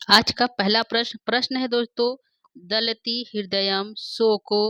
आज का पहला प्रश्न है दोस्तों। दलति हृदयम शोको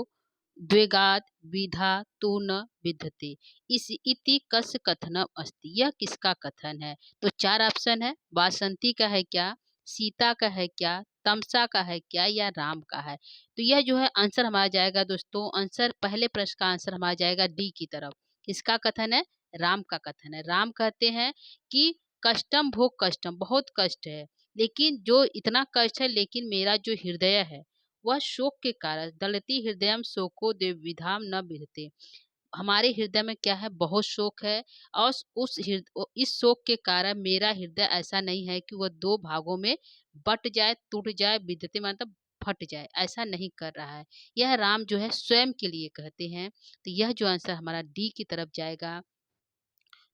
द्वेगात् विधा तु न विद्यते इस इति कस्य कथनम अस्ति। यह किसका कथन है? तो चार ऑप्शन है। वासंती का है क्या, सीता का है क्या, तमसा का है क्या, या राम का है? तो यह जो है आंसर हमारा जाएगा दोस्तों। आंसर पहले प्रश्न का आंसर हमारा जाएगा डी की तरफ। किसका कथन है? राम का कथन है। राम कहते हैं कि कष्टम भोग कष्टम, बहुत कष्ट है, लेकिन जो इतना कष्ट है, लेकिन मेरा जो हृदय है वह शोक के कारण, दलति हृदयम शोको द्विविधाम न विद्यते। हमारे हृदय में क्या है? बहुत शोक है। और इस शोक के कारण मेरा हृदय ऐसा नहीं है कि वह दो भागों में बट जाए, टूट जाए, विद्यते मतलब फट जाए, ऐसा नहीं कर रहा है। यह राम जो है स्वयं के लिए कहते हैं। तो यह जो आंसर हमारा डी की तरफ जाएगा।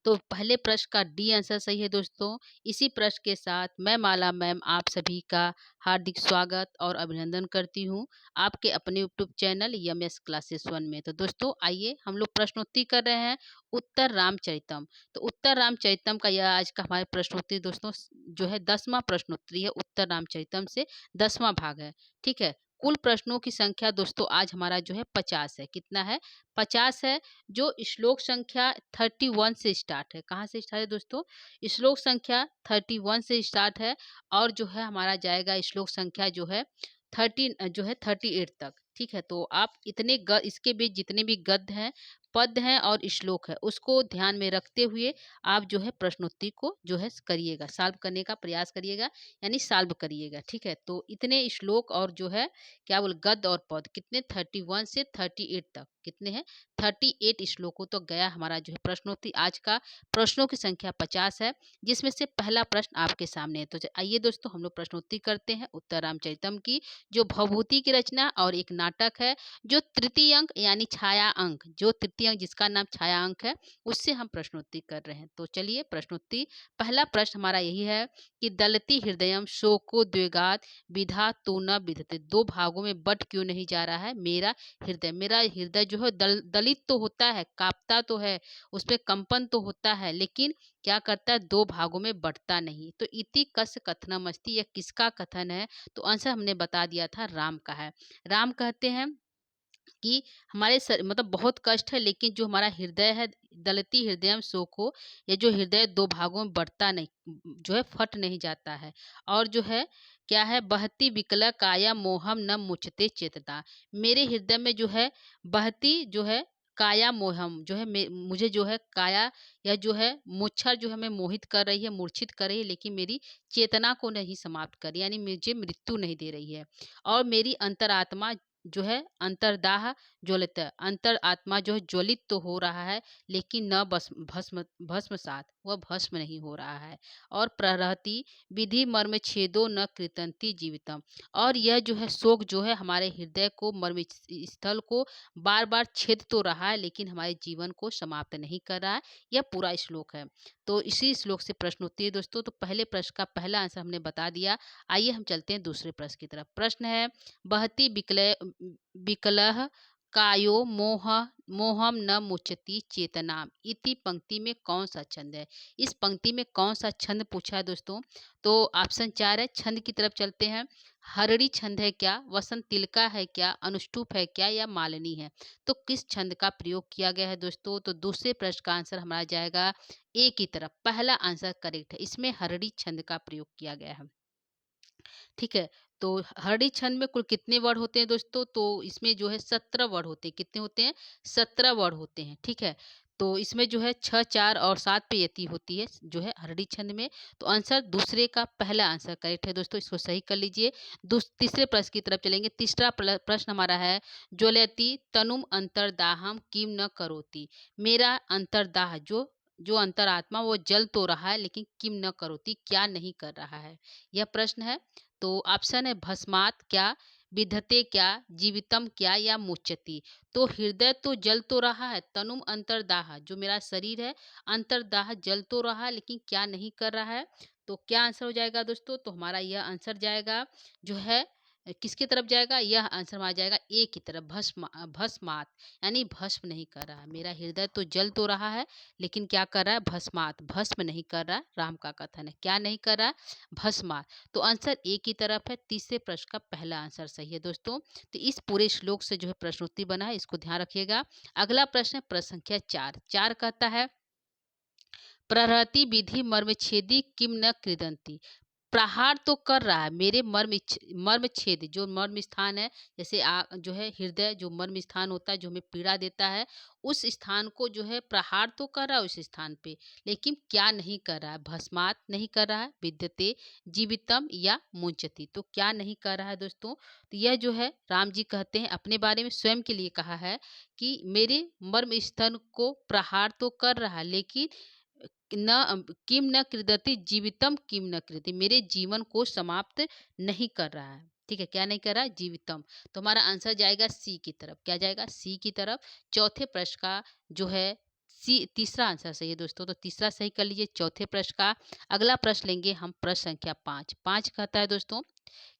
तो पहले प्रश्न का डी आंसर सही है दोस्तों। इसी प्रश्न के साथ मैं माला मैम आप सभी का हार्दिक स्वागत और अभिनंदन करती हूँ आपके अपने यूट्यूब चैनल यमएस क्लासेस वन में। तो दोस्तों आइए हम लोग प्रश्नोत्तरी कर रहे हैं उत्तर रामचरितम। तो उत्तर रामचरितम का यह आज का हमारे प्रश्नोत्तरी दोस्तों जो है 10वां प्रश्नोत्तरी है। उत्तर रामचरितम से 10वां भाग है। ठीक है। कुल प्रश्नों की संख्या दोस्तों आज हमारा जो है 50 है। कितना है? 50 है। जो श्लोक संख्या 31 से स्टार्ट है। कहाँ से स्टार्ट है दोस्तों? श्लोक संख्या 31 से स्टार्ट है। और जो है हमारा जाएगा श्लोक संख्या जो है 38 तक। ठीक है। तो आप इसके बीच जितने भी गद्य हैं, पद हैं और श्लोक है, उसको ध्यान में रखते हुए आप जो है प्रश्नोत्तरी को जो है करिएगा, सॉल्व करने का प्रयास करिएगा, यानी सॉल्व करिएगा। ठीक है। तो इतने श्लोक और जो है क्या बोल गद्य और पद कितने? 31 से 38 तक कितने हैं? 38 श्लोकों तो गया हमारा जो है प्रश्नोत्तरी। आज का प्रश्नों की संख्या 50 है, जिसमें से पहला प्रश्न आपके सामने है। तो आइए दोस्तों हम लोग प्रश्नोत्तरी करते हैं उत्तर रामचरितम की, जो भवभूति की रचना और एक नाटक है। जो तृतीय अंक यानी छाया अंक, जो तृतीय अंक जिसका नाम छाया अंक है, उससे हम प्रश्नोत्तरी कर रहे हैं। तो चलिए प्रश्नोत्तरी। पहला प्रश्न हमारा यही है कि दलति हृदयम शोको द्वेगात् विधा तु न विद्यते। दो भागों में बट क्यों नहीं जा रहा है मेरा हृदय? मेरा हृदय जो है दलित तो होता है, कांपता तो है, उसपे कंपन तो होता है, लेकिन क्या करता है? दो भागों में बंटता नहीं। तो इति कस्य कथनम अस्ति, यह किसका कथन है? तो आंसर हमने बता दिया था, राम का है। राम कहते हैं कि हमारे मतलब बहुत कष्ट है, लेकिन जो हमारा हृदय है, दलती हृदयम शोको, ये जो हृदय दो भागों में बंटता नहीं, जो है फट नहीं जाता है। और जो है क्या है? बहती विकल काया मोहम न मुचते चेतता। मेरे हृदय में जो है बहती जो है काया मोहम जो है मुझे जो है काया या जो है मुच्छर जो है हमें मोहित कर रही है, मूर्छित कर रही है, लेकिन मेरी चेतना को नहीं समाप्त कर रही, यानी मुझे मृत्यु नहीं दे रही है। और मेरी अंतरात्मा जो है अंतर्दाह ज्वलित, अंतर आत्मा जो है ज्वलित तो हो रहा है, लेकिन न बस भस्मसात, वह भस्म नहीं हो रहा है। और प्ररहति विधि मर्म छेदो न कृतंती जीवितम। और यह जो है शोक जो है हमारे हृदय को, मर्म स्थल को बार बार छेद तो रहा है, लेकिन हमारे जीवन को समाप्त नहीं कर रहा है। यह पूरा श्लोक है। तो इसी श्लोक से प्रश्न होती है दोस्तों। तो पहले प्रश्न का पहला आंसर हमने बता दिया। आइए हम चलते हैं दूसरे प्रश्न की तरफ। प्रश्न है बहती विकलः कायो मोहम न मुचती चेतनाम इति पंक्ति में कौन सा छंद है? इस पंक्ति में कौन सा छंद पूछा है दोस्तों? तो ऑप्शन 4 है। छंद की तरफ चलते हैं। हरड़ी छंद है क्या, वसंत तिलका है क्या, अनुष्टुप है क्या, या मालिनी है? तो किस छंद का प्रयोग किया गया है दोस्तों? तो दूसरे प्रश्न का आंसर हमारा जाएगा ए की तरफ। पहला आंसर करेक्ट है, इसमें हरड़ी छंद का प्रयोग किया गया है। ठीक है। तो हरड़ी छंद में कुल कितने वर्ड होते हैं दोस्तों? तो इसमें जो है 17 वर्ड होते हैं। कितने होते हैं? 17 वर्ड होते हैं। ठीक है। तो इसमें जो है 6, 4 और 7 पे यति होती है जो है हरड़ी छंद में। तो आंसर दूसरे का पहला आंसर करेक्ट है दोस्तों, इसको सही कर लीजिए। तीसरे प्रश्न की तरफ चलेंगे। तीसरा प्रश्न हमारा है ज्वलयति तनुम अंतर्दाहम किम न करोति। मेरा अंतर्दाह जो अंतरात्मा वो जल तो रहा है, लेकिन किम न करोति, क्या नहीं कर रहा है? यह प्रश्न है। तो ऑप्शन है भस्मात क्या, विधते क्या, जीवितम क्या, या मुच्यति। तो हृदय तो जल तो रहा है, तनुम अंतर्दाह, जो मेरा शरीर है अंतर्दाह जल तो रहा है, लेकिन क्या नहीं कर रहा है? तो क्या आंसर हो जाएगा दोस्तों? तो हमारा यह आंसर जाएगा जो है किसकी तरफ जाएगा? यह आंसर में आ जाएगा ए की तरफ, भस्मात, यानी भस्म नहीं कर रहा है। मेरा हृदय तो जल तो रहा है, लेकिन क्या कर रहा है? भस्मात, भस्म नहीं कर रहा है। राम का कथन है, क्या नहीं कर रहा है? भस्मात। तो आंसर ए की तरफ है। तीसरे प्रश्न का पहला आंसर सही है दोस्तों। तो इस पूरे श्लोक से जो है प्रश्नोत्तरी बना है, इसको ध्यान रखिएगा। अगला प्रश्न है प्रश्न संख्या 4। 4 कहता है प्रहरति विधि मर्मछेदी किम न कृदंती। प्रहार तो कर रहा है, मेरे मर्म छेद, जो मर्म स्थान है, जैसे जो है हृदय, जो मर्म स्थान होता है, जो हमें पीड़ा देता है, उस स्थान को जो है प्रहार तो कर रहा है उस स्थान पे, लेकिन क्या नहीं कर रहा है? भस्मात नहीं कर रहा है, विद्यते जीवितम या मुंचती। तो क्या नहीं कर रहा है दोस्तों? तो यह जो है राम जी कहते हैं अपने बारे में, स्वयं के लिए कहा है कि मेरे मर्म स्थान को प्रहार तो कर रहा है, लेकिन किम न कृदति जीवितम किम न कृति, मेरे जीवन को समाप्त नहीं कर रहा है। ठीक है, क्या नहीं कर रहा है? जीवितम। तो हमारा आंसर जाएगा सी की तरफ। क्या जाएगा? सी की तरफ। चौथे प्रश्न का जो है सी, तीसरा आंसर सही है दोस्तों। तो तीसरा सही कर लीजिए चौथे प्रश्न का। अगला प्रश्न लेंगे हम प्रश्न संख्या 5। 5 कहता है दोस्तों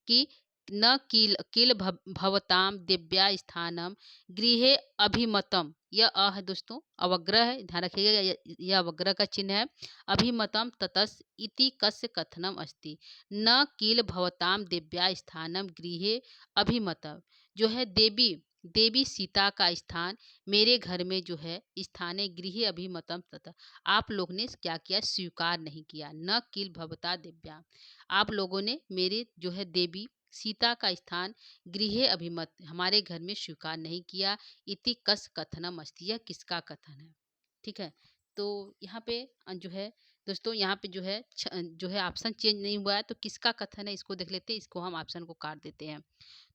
कि न किल किल भवताम दिव्या स्थानम गृहे अभिमतम। यह अ है दोस्तों, अवग्रह है, ध्यान रखिएगा, यह अवग्रह का चिन्ह है। अभिमतम ततस इति कस्य कथनम अस्ति। न किल भवताम दिव्या स्थानम गृहे अभिमतम, जो है देवी, देवी सीता का स्थान मेरे घर में जो है स्थाने गृह अभिमतम तथा, आप लोग ने क्या किया? स्वीकार नहीं किया। न किल भवता दिव्या, आप लोगों ने मेरे जो है देवी सीता का स्थान गृह अभिमत, हमारे घर में स्वीकार नहीं किया। इति कस कथनम अस्ति, यह किसका कथन है? ठीक है, तो यहाँ पे जो है दोस्तों, यहाँ पे जो है जो है ऑप्शन चेंज नहीं हुआ है, तो किसका कथन है इसको देख लेते हैं। इसको हम ऑप्शन को काट देते हैं।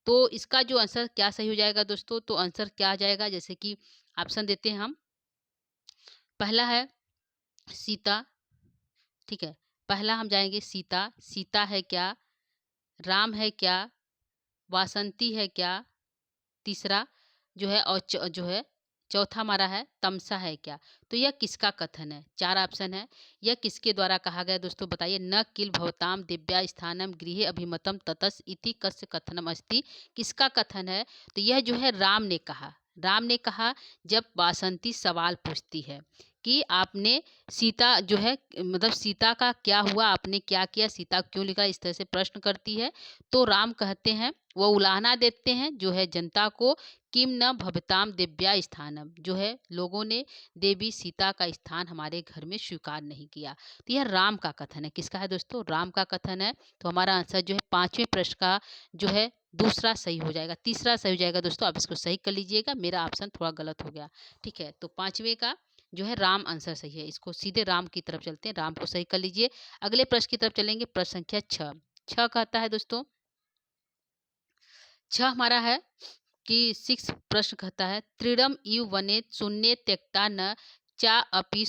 तो इसका जो आंसर क्या सही हो जाएगा दोस्तों? तो आंसर क्या आ जाएगा? जैसे कि ऑप्शन देते हैं हम। पहला है सीता। ठीक है, पहला हम जाएंगे सीता। सीता है क्या? राम है क्या? वासंती है क्या? तीसरा जो है और जो है चौथा हमारा है तमसा है क्या? तो यह किसका कथन है? 4 ऑप्शन है। यह किसके द्वारा कहा गया दोस्तों? बताइए। न किल भवताम दिव्या स्थानम गृह अभिमतम ततस इति कस्य कथनम अस्ति, किसका कथन है? तो यह जो है राम ने कहा। राम ने कहा जब वासंती सवाल पूछती है कि आपने सीता जो है, मतलब सीता का क्या हुआ, आपने क्या किया, सीता क्यों लिखा, इस तरह से प्रश्न करती है। तो राम कहते हैं, वो उलाहना देते हैं जो है जनता को, किम न भवताम दिव्या स्थानम, जो है लोगों ने देवी सीता का स्थान हमारे घर में स्वीकार नहीं किया। तो यह राम का कथन है। किसका है दोस्तों? राम का कथन है। तो हमारा आंसर जो है 5वें प्रश्न का जो है दूसरा सही हो जाएगा। तीसरा सही हो जाएगा दोस्तों, आप इसको सही कर लीजिएगा, मेरा ऑप्शन थोड़ा गलत हो गया। ठीक है, तो 5वें का जो है राम आंसर सही है। इसको सीधे राम की तरफ चलते हैं, राम को सही कर लीजिए। अगले प्रश्न की तरफ चलेंगे, प्रश्न संख्या 6। 6 कहता है दोस्तों, 6 हमारा है कि 6 प्रश्न कहता है त्रिडम इव वने शून्य त्यक्ता न चा अपि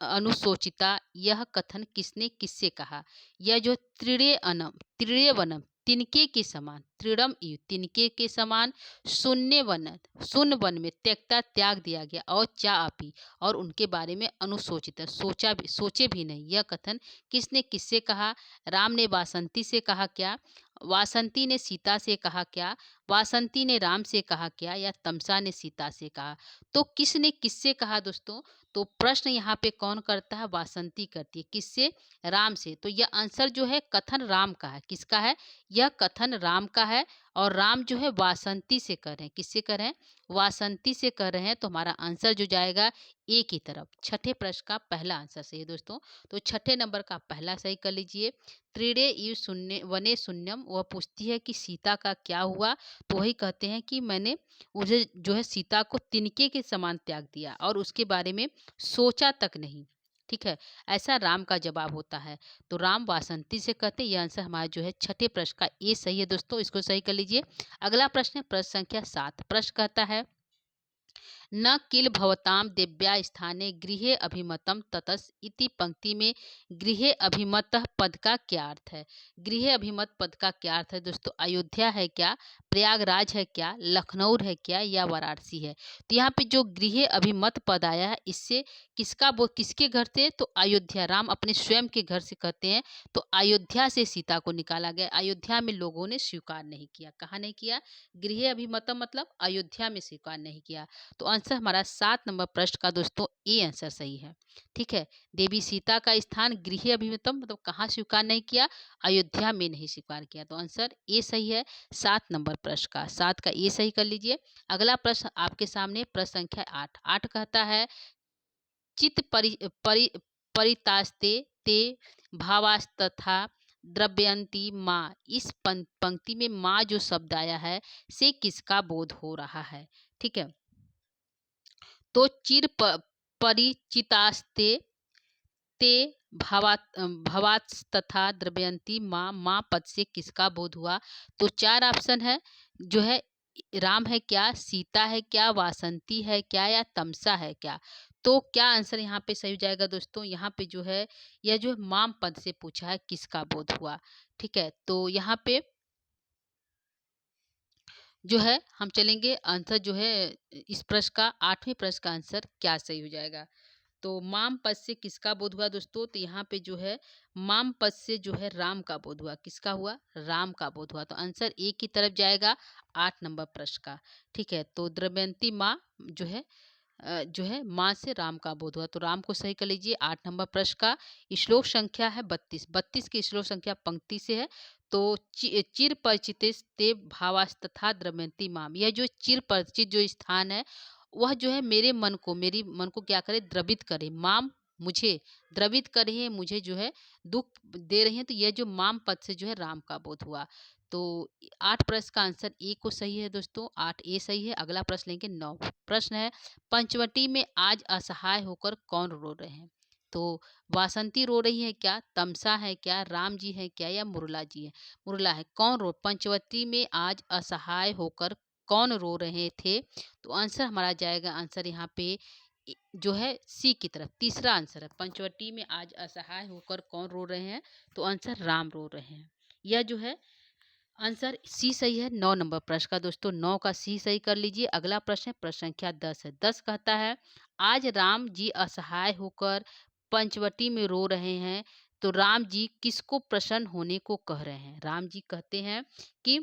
अनुशोचिता, यह कथन किसने किससे कहा? यह जो त्रिड़े वनम, तिनके के समान, त्रिडम इव तिनके के समान, शून्य वन, शून्य वन में त्यक्ता त्याग दिया गया, और चा अपि और उनके बारे में अनुशोचित, सोचे भी नहीं, यह कथन किसने किससे कहा? राम ने वासंती से कहा क्या? वासंती ने सीता से कहा क्या? वासंती ने राम से कहा क्या? या तमसा ने सीता से कहा? तो किसने किससे कहा दोस्तों? तो प्रश्न यहाँ पे कौन करता है? वासंती करती है। किससे? राम से। तो यह आंसर जो है कथन राम का है। किसका है? यह कथन राम का है, और राम जो है वासंती से कर रहे हैं। किससे कर रहे हैं? वासंती से कर रहे हैं। तो हमारा आंसर जो जाएगा ए की तरफ। छठे प्रश्न का पहला आंसर सही है दोस्तों। तो छठे नंबर का पहला सही कर लीजिए। त्रिड़े इव शून्य वने शून्यम, वह पूछती है कि सीता का क्या हुआ? तो वही कहते हैं कि मैंने मुझे जो है सीता को तिनके के समान त्याग दिया और उसके बारे में सोचा तक नहीं। ठीक है, ऐसा राम का जवाब होता है। तो राम वासंती से कहते हैं। यह आंसर हमारा जो है छठे प्रश्न का ए सही है दोस्तों, इसको सही कर लीजिए। अगला प्रश्न है प्रश्न संख्या 7। प्रश्न कहता है न किल भवताम दिव्या स्थाने गृहे अभिमतम ततस इति पंक्ति में गृहे अभिमत पद का क्या अर्थ है? गृहे अभिमत पद का क्या अर्थ है दोस्तों? अयोध्या है क्या, प्रयागराज है क्या, लखनऊ है क्या, या वाराणसी है? तो यहाँ पे जो गृहे अभिमत पद आया है, इससे किसके घर से? तो अयोध्या, राम अपने स्वयं के घर से कहते हैं। तो अयोध्या से सीता को निकाला गया। अयोध्या में लोगों ने स्वीकार नहीं किया। कहाँ नहीं किया? गृह अभिमतम मतलब अयोध्या में स्वीकार नहीं किया। तो आंसर हमारा 7 नंबर प्रश्न का दोस्तों ए आंसर सही है। ठीक है, देवी सीता का स्थान गृह अभिमतम मतलब कहाँ स्वीकार नहीं किया? अयोध्या में नहीं स्वीकार किया। तो आंसर ए सही है 7 नंबर प्रश्न का। 7 का ए सही कर लीजिए। अगला प्रश्न आपके सामने प्रश्न संख्या 8। 8 कहता है चित परितास्ते ते भावास्तथा द्रव्यंती माँ। इस पंक्ति में माँ जो शब्द आया है से किसका बोध हो रहा है? ठीक है, तो परिचितास्ते ते भवात तथा द्रव्यंती माँ, माँ पद से किसका बोध हुआ? तो 4 ऑप्शन है जो है, राम है क्या, सीता है क्या, वासंती है क्या, या तमसा है क्या? तो क्या आंसर यहाँ पे सही हो जाएगा दोस्तों? यहाँ पे जो है यह जो माम पद से पूछा है किसका बोध हुआ। ठीक है, तो यहाँ पे जो है हम चलेंगे आंसर जो है इस प्रश्न का 8वें प्रश्न का आंसर क्या सही हो जाएगा। तो माम पद से किसका बोध हुआ दोस्तों? तो यहाँ पे जो है माम पद से जो है राम का बोध हुआ। किसका हुआ? राम का बोध हुआ। तो आंसर ए की तरफ जाएगा 8 नंबर प्रश्न का। ठीक है, तो द्रव्यंती माँ जो है माँ से राम का बोध हुआ। तो राम को सही कर लीजिए। 8 नंबर प्रश्न का श्लोक संख्या है 32। 32 की श्लोक संख्या पंक्ति से है। तो चिर परिचित ते भावास्तथा द्रव्यंती माम, यह जो चिर परिचित जो स्थान है वह जो है मेरी मन को क्या करे? द्रवित करे। माम मुझे द्रवित कर रही है, मुझे जो है दुख दे रही है। तो यह जो माम पद से जो है राम का बोध हुआ। तो 8 प्रश्न का आंसर ए को सही है दोस्तों। 8 ए सही है। अगला प्रश्न लेंगे 9 प्रश्न है पंचवटी में आज असहाय होकर कौन रो रहे हैं? तो वासंती रो रही है क्या, तमसा है क्या, राम जी है क्या, या मुरला जी है? मुरला है। कौन रो पंचवटी में आज असहाय होकर कौन रो रहे थे? तो आंसर हमारा जाएगा आंसर यहाँ पे जो है सी की तरफ। तीसरा आंसर है पंचवटी में आज असहाय होकर कौन रो रहे हैं? तो आंसर राम रो रहे हैं। यह जो है आंसर सी सही है 9 नंबर प्रश्न का दोस्तों। 9 का सी सही कर लीजिए। अगला प्रश्न है प्रश्न संख्या 10 है। 10 कहता है आज राम जी असहाय होकर पंचवटी में रो रहे हैं। तो राम जी किसको प्रसन्न होने को कह रहे हैं? राम जी कहते हैं कि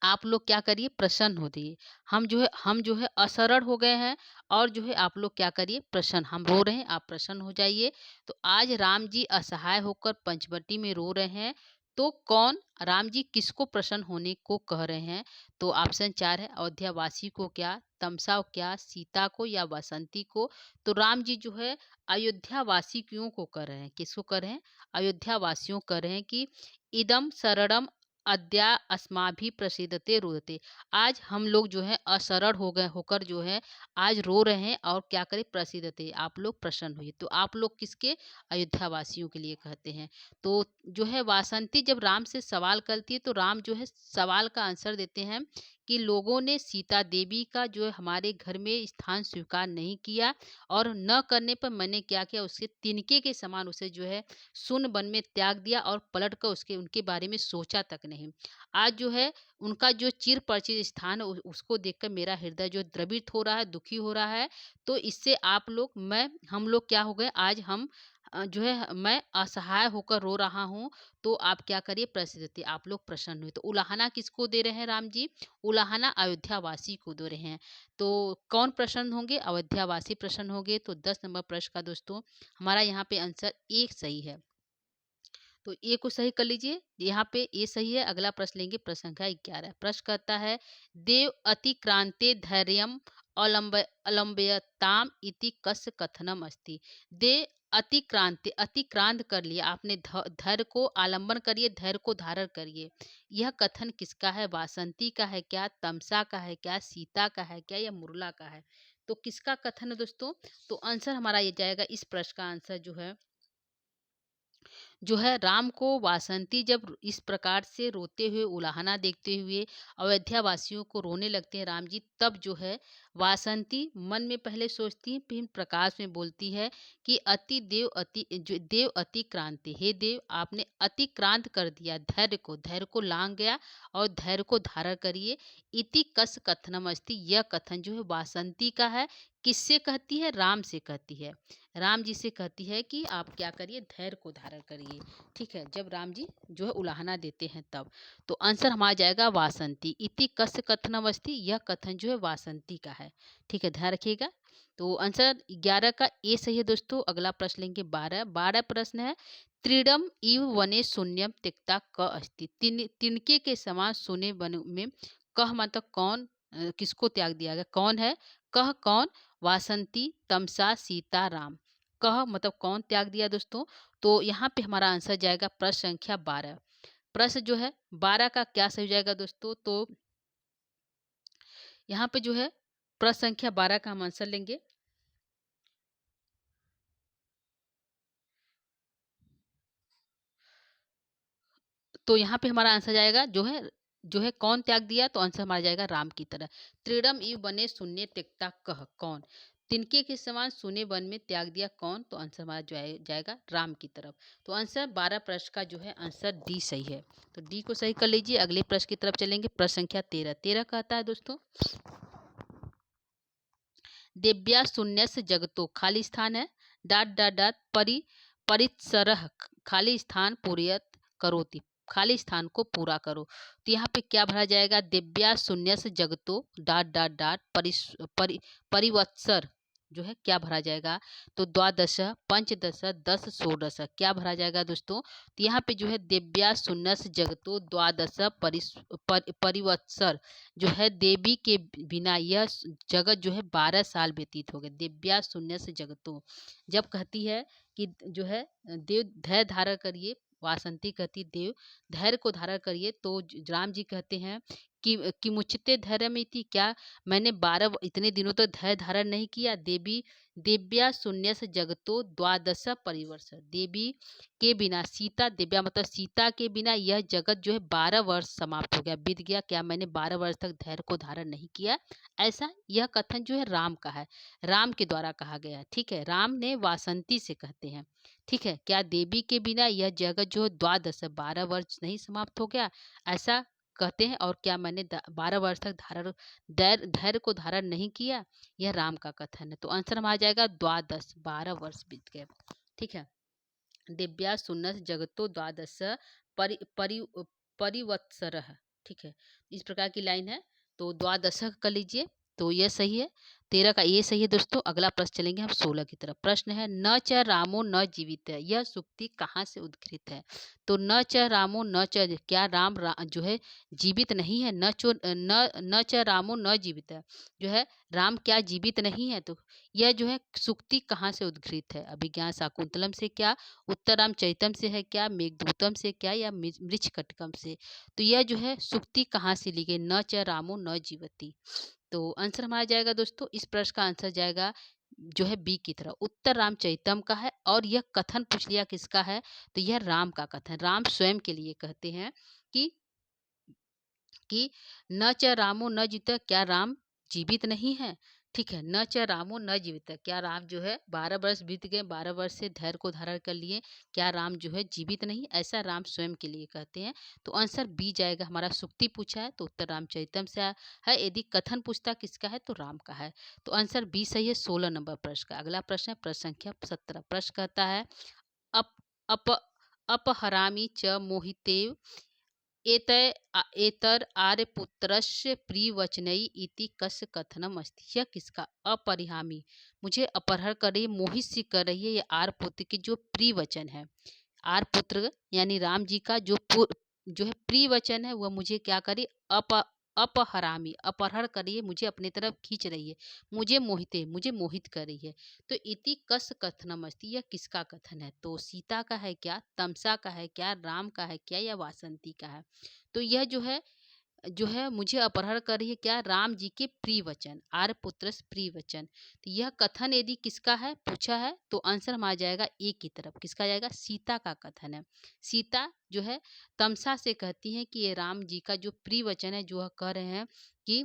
आप लोग क्या करिए? प्रसन्न हो जाइए। हम जो है असरण हो गए हैं, और जो है आप लोग क्या करिए? प्रसन्न, हम रो रहे हैं, आप प्रसन्न हो जाइए। तो आज राम जी असहाय होकर पंचवटी में रो रहे हैं। तो कौन, राम जी किसको प्रसन्न होने को कह रहे हैं? तो ऑप्शन 4 है अयोध्या वासी को क्या, तमसा क्या, सीता को, या बसंती को? तो राम जी जो है अयोध्या वासियों को कह रहे हैं। किसको कह रहे हैं? अयोध्या वासियों कह रहे हैं कि इदम शरणम अद्या अस्माभि प्रसिद्धते रुदते। आज हम लोग जो है असरण हो गए होकर जो है आज रो रहे हैं, और क्या करें? प्रसिद्धते, आप लोग प्रसन्न हुए। तो आप लोग किसके? अयोध्या वासियों के लिए कहते हैं। तो जो है वासंती जब राम से सवाल करती है, तो राम जो है सवाल का आंसर देते हैं कि लोगों ने सीता देवी का जो है हमारे घर में स्थान स्वीकार नहीं किया, और न करने पर मैंने क्या किया? उसके तिनके के समान उसे जो है शून्य वन में त्याग दिया, और पलट कर उनके बारे में सोचा तक नहीं। आज जो है उनका जो चिर परिचित स्थान है उसको देखकर मेरा हृदय जो द्रवित हो रहा है, दुखी हो रहा है। तो इससे आप लोग हम लोग क्या हो गए? आज हम जो है मैं असहाय होकर रो रहा हूँ। तो आप क्या करिए? प्रसिद्ध थे, आप लोग प्रसन्न हुए। तो उलाहना किसको दे रहे हैं राम जी? उलाहना अयोध्या वासी को दे रहे हैं। तो कौन प्रसन्न होंगे? अयोध्या वासी प्रसन्न होंगे। तो 10 नंबर प्रश्न का दोस्तों हमारा यहाँ पे आंसर एक सही है। तो ए को सही कर लीजिए। यहाँ पे ए सही है। अगला प्रश्न लेंगे प्रश्न संख्या 11। प्रश्न कहता है देव अतिक्रांते धैर्यम अलम्बयताम इति कस्य कथनम अस्ति। दे अतिक्रांत कर लिया आपने, धैर्य को आलंबन करिए, धैर्य को धारण करिए। यह कथन किसका है? वासंती का है क्या, तमसा का है क्या, सीता का है क्या, या मुरला का है? तो किसका कथन है दोस्तों? तो आंसर हमारा ये जाएगा, इस प्रश्न का आंसर जो है राम को वासंती जब इस प्रकार से रोते हुए, उलाहना देखते हुए अयोध्या वासियों को रोने लगते हैं राम जी, तब जो है वासंती मन में पहले सोचती है, फिर प्रकाश में बोलती है कि अति देव अति जो देव अति क्रांति, हे देव आपने अतिक्रांत कर दिया, धैर्य को लांग गया और धैर्य को धारण करिए। इति कस कथनम अस्ति, यह कथन जो है वासंती का है। किससे कहती है? राम से कहती है। राम जी से कहती है कि आप क्या करिए, धैर्य को धारण करिए। ठीक है, जब राम जी जो है उलाहना देते हैं तब। तो आंसर हमारा जाएगा वासंती। इति कस्य कथनम अस्ति, यह कथन जो है वासंती का है। ठीक है, ध्यान रखिएगा। तो आंसर 11 का ए सही है दोस्तों। अगला प्रश्न लेंगे 12 प्रश्न है। त्रिडम इव वने शून्यम त्यक्ता क अस्ति, तिनके के समान सुने वन में कह मतलब कौन, किसको त्याग दिया गया, कौन है? कह कौन? वासंती, तमसा, सीता, राम। कह मतलब कौन त्याग दिया दोस्तों। तो यहाँ पे हमारा आंसर जाएगा प्रश्न संख्या 12। प्रश्न जो है 12 का क्या सही हो जाएगा दोस्तों। तो यहाँ पे जो है प्रश्न संख्या 12 का हम आंसर लेंगे। तो यहाँ पे हमारा आंसर जाएगा जो है कौन त्याग दिया, तो आंसर हमारा जाएगा राम की तरह। त्रिडम इव बने शून्य त्यक्ता कह, कौन? तिनके के समान सुने वन में त्याग दिया, कौन? तो आंसर हमारा जाएगा राम की तरफ। तो आंसर 12 प्रश्न का जो है आंसर डी सही है। तो डी को सही कर लीजिए। अगले प्रश्न की तरफ चलेंगे। प्रश्न संख्या 13 कहता है दोस्तों, दिव्या शून्यस जगतो, खाली स्थान है, डाट डाट डाट परित्सरह, खाली स्थान पूर्यत करोति, खाली स्थान को पूरा करो। तो यहाँ पे क्या भरा जाएगा? दिव्या शून्यस जगतो डाट डाट डाट परिवत्सर जो है क्या भरा जाएगा? तो द्वादश, पंचदश, दस, षोडश, क्या भरा जाएगा दोस्तों? तो यहाँ पे जो है दिव्या शून्यस जगतो द्वादश परिवत्सर जो है, देवी के बिना यह जगत जो है 12 साल व्यतीत हो गए। दिव्या शून्य से जगतो, जब कहती है कि जो है देव धैर्य धारण करिए, वासंती कहती देव धैर्य को धारण करिए, तो राम जी कहते हैं कि मुझते धैर्य में थी, क्या मैंने 12 इतने दिनों तक धैर्य धारण नहीं किया? देवी दिव्या शून्य से जगतो द्वादश परिवर्ष, देवी के बिना, सीता दिव्या मतलब सीता के बिना यह जगत जो है 12 वर्ष समाप्त हो गया, बीत गया, क्या मैंने 12 वर्ष तक धैर्य को धारण नहीं किया? ऐसा यह कथन जो है राम का है, राम के द्वारा कहा गया है। ठीक है, राम ने वासंती से कहते हैं। ठीक है, क्या देवी के बिना यह जगत जो है द्वादश 12 वर्ष नहीं समाप्त हो गया, ऐसा कहते हैं। और क्या मैंने 12 वर्ष तक धैर्य को धारण नहीं किया, यह राम का कथन है। तो आंसर हमारा जाएगा द्वादश, 12 वर्ष बीत गए। ठीक है, दिव्या सुन्नस जगतो द्वादश परिवत्सरः। ठीक है, इस प्रकार की लाइन है। तो द्वादश कर लीजिए, तो यह सही है। 13 का ये सही है दोस्तों। अगला प्रश्न चलेंगे हम 16 की तरफ। प्रश्न है, न च रामो न जीवित है, यह सुक्ति कहाँ से उद्घृत है? तो न च रामो न च, क्या जो है जीवित नहीं है? न च रामो न जीवित है, जो है राम क्या जीवित नहीं है? तो यह जो है सुक्ति कहाँ से उद्घृत है? अभिज्ञान शाकुंतलम से, क्या उत्तराम चैतम से है, क्या मेघदूतम से, क्या या मृच्छकटकम से? तो यह जो है सुक्ति कहाँ से ली गई? न च रामो न जीवती। तो आंसर हमारा जाएगा दोस्तों, इस प्रश्न का आंसर जाएगा जो है बी की तरह, उत्तर रामचरितम का है। और यह कथन पूछ लिया किसका है? तो यह राम का कथन, राम स्वयं के लिए कहते हैं कि न च रामो न जीवित, क्या राम जीवित नहीं है? ठीक है, न च रामो न जीवित, क्या राम जो है 12 वर्ष बीत गए, 12 वर्ष से धैर्य को धारण कर लिए, क्या राम जो है जीवित नहीं? ऐसा राम स्वयं के लिए कहते हैं। तो आंसर बी जाएगा हमारा। सुक्ति पूछा है तो उत्तर रामचरितम से है, यदि कथन पूछता किसका है तो राम का है। तो आंसर बी सही है 16 नंबर प्रश्न का। अगला प्रश्न है प्रश्न संख्या 17। प्रश्न कहता है, अप अप अपहरामी च मोहितेव एतर आर्यपुत्रस्य प्रियवचनई इति कस्य कथनम अस्ति, यह किसका? अपरिहामी, मुझे अपहरण कर रही है, मोहित सी कर रही है, ये आर्य पुत्र की जो प्रिय वचन है, आर्य पुत्र यानी राम जी का जो है प्रिय वचन है, वह मुझे क्या करी? अपहरामी, अपहरण कर रही है, मुझे अपनी तरफ खींच रही है, मुझे मोहित कर रही है। तो इति कस कथनम अस्ति, यह किसका कथन है? तो सीता का है क्या, तमसा का है क्या, राम का है क्या, या वासंती का है? तो यह जो है मुझे अपहरण कर रही है, क्या? राम जी के प्रिय वचन, आर्य पुत्र प्रिय वचन। तो यह कथन यदि किसका है पूछा है तो आंसर हमारा जाएगा ए की तरफ। किसका जाएगा? सीता का कथन है। सीता जो है तमसा से कहती है कि ये राम जी का जो प्रिय वचन है, जो कह रहे हैं कि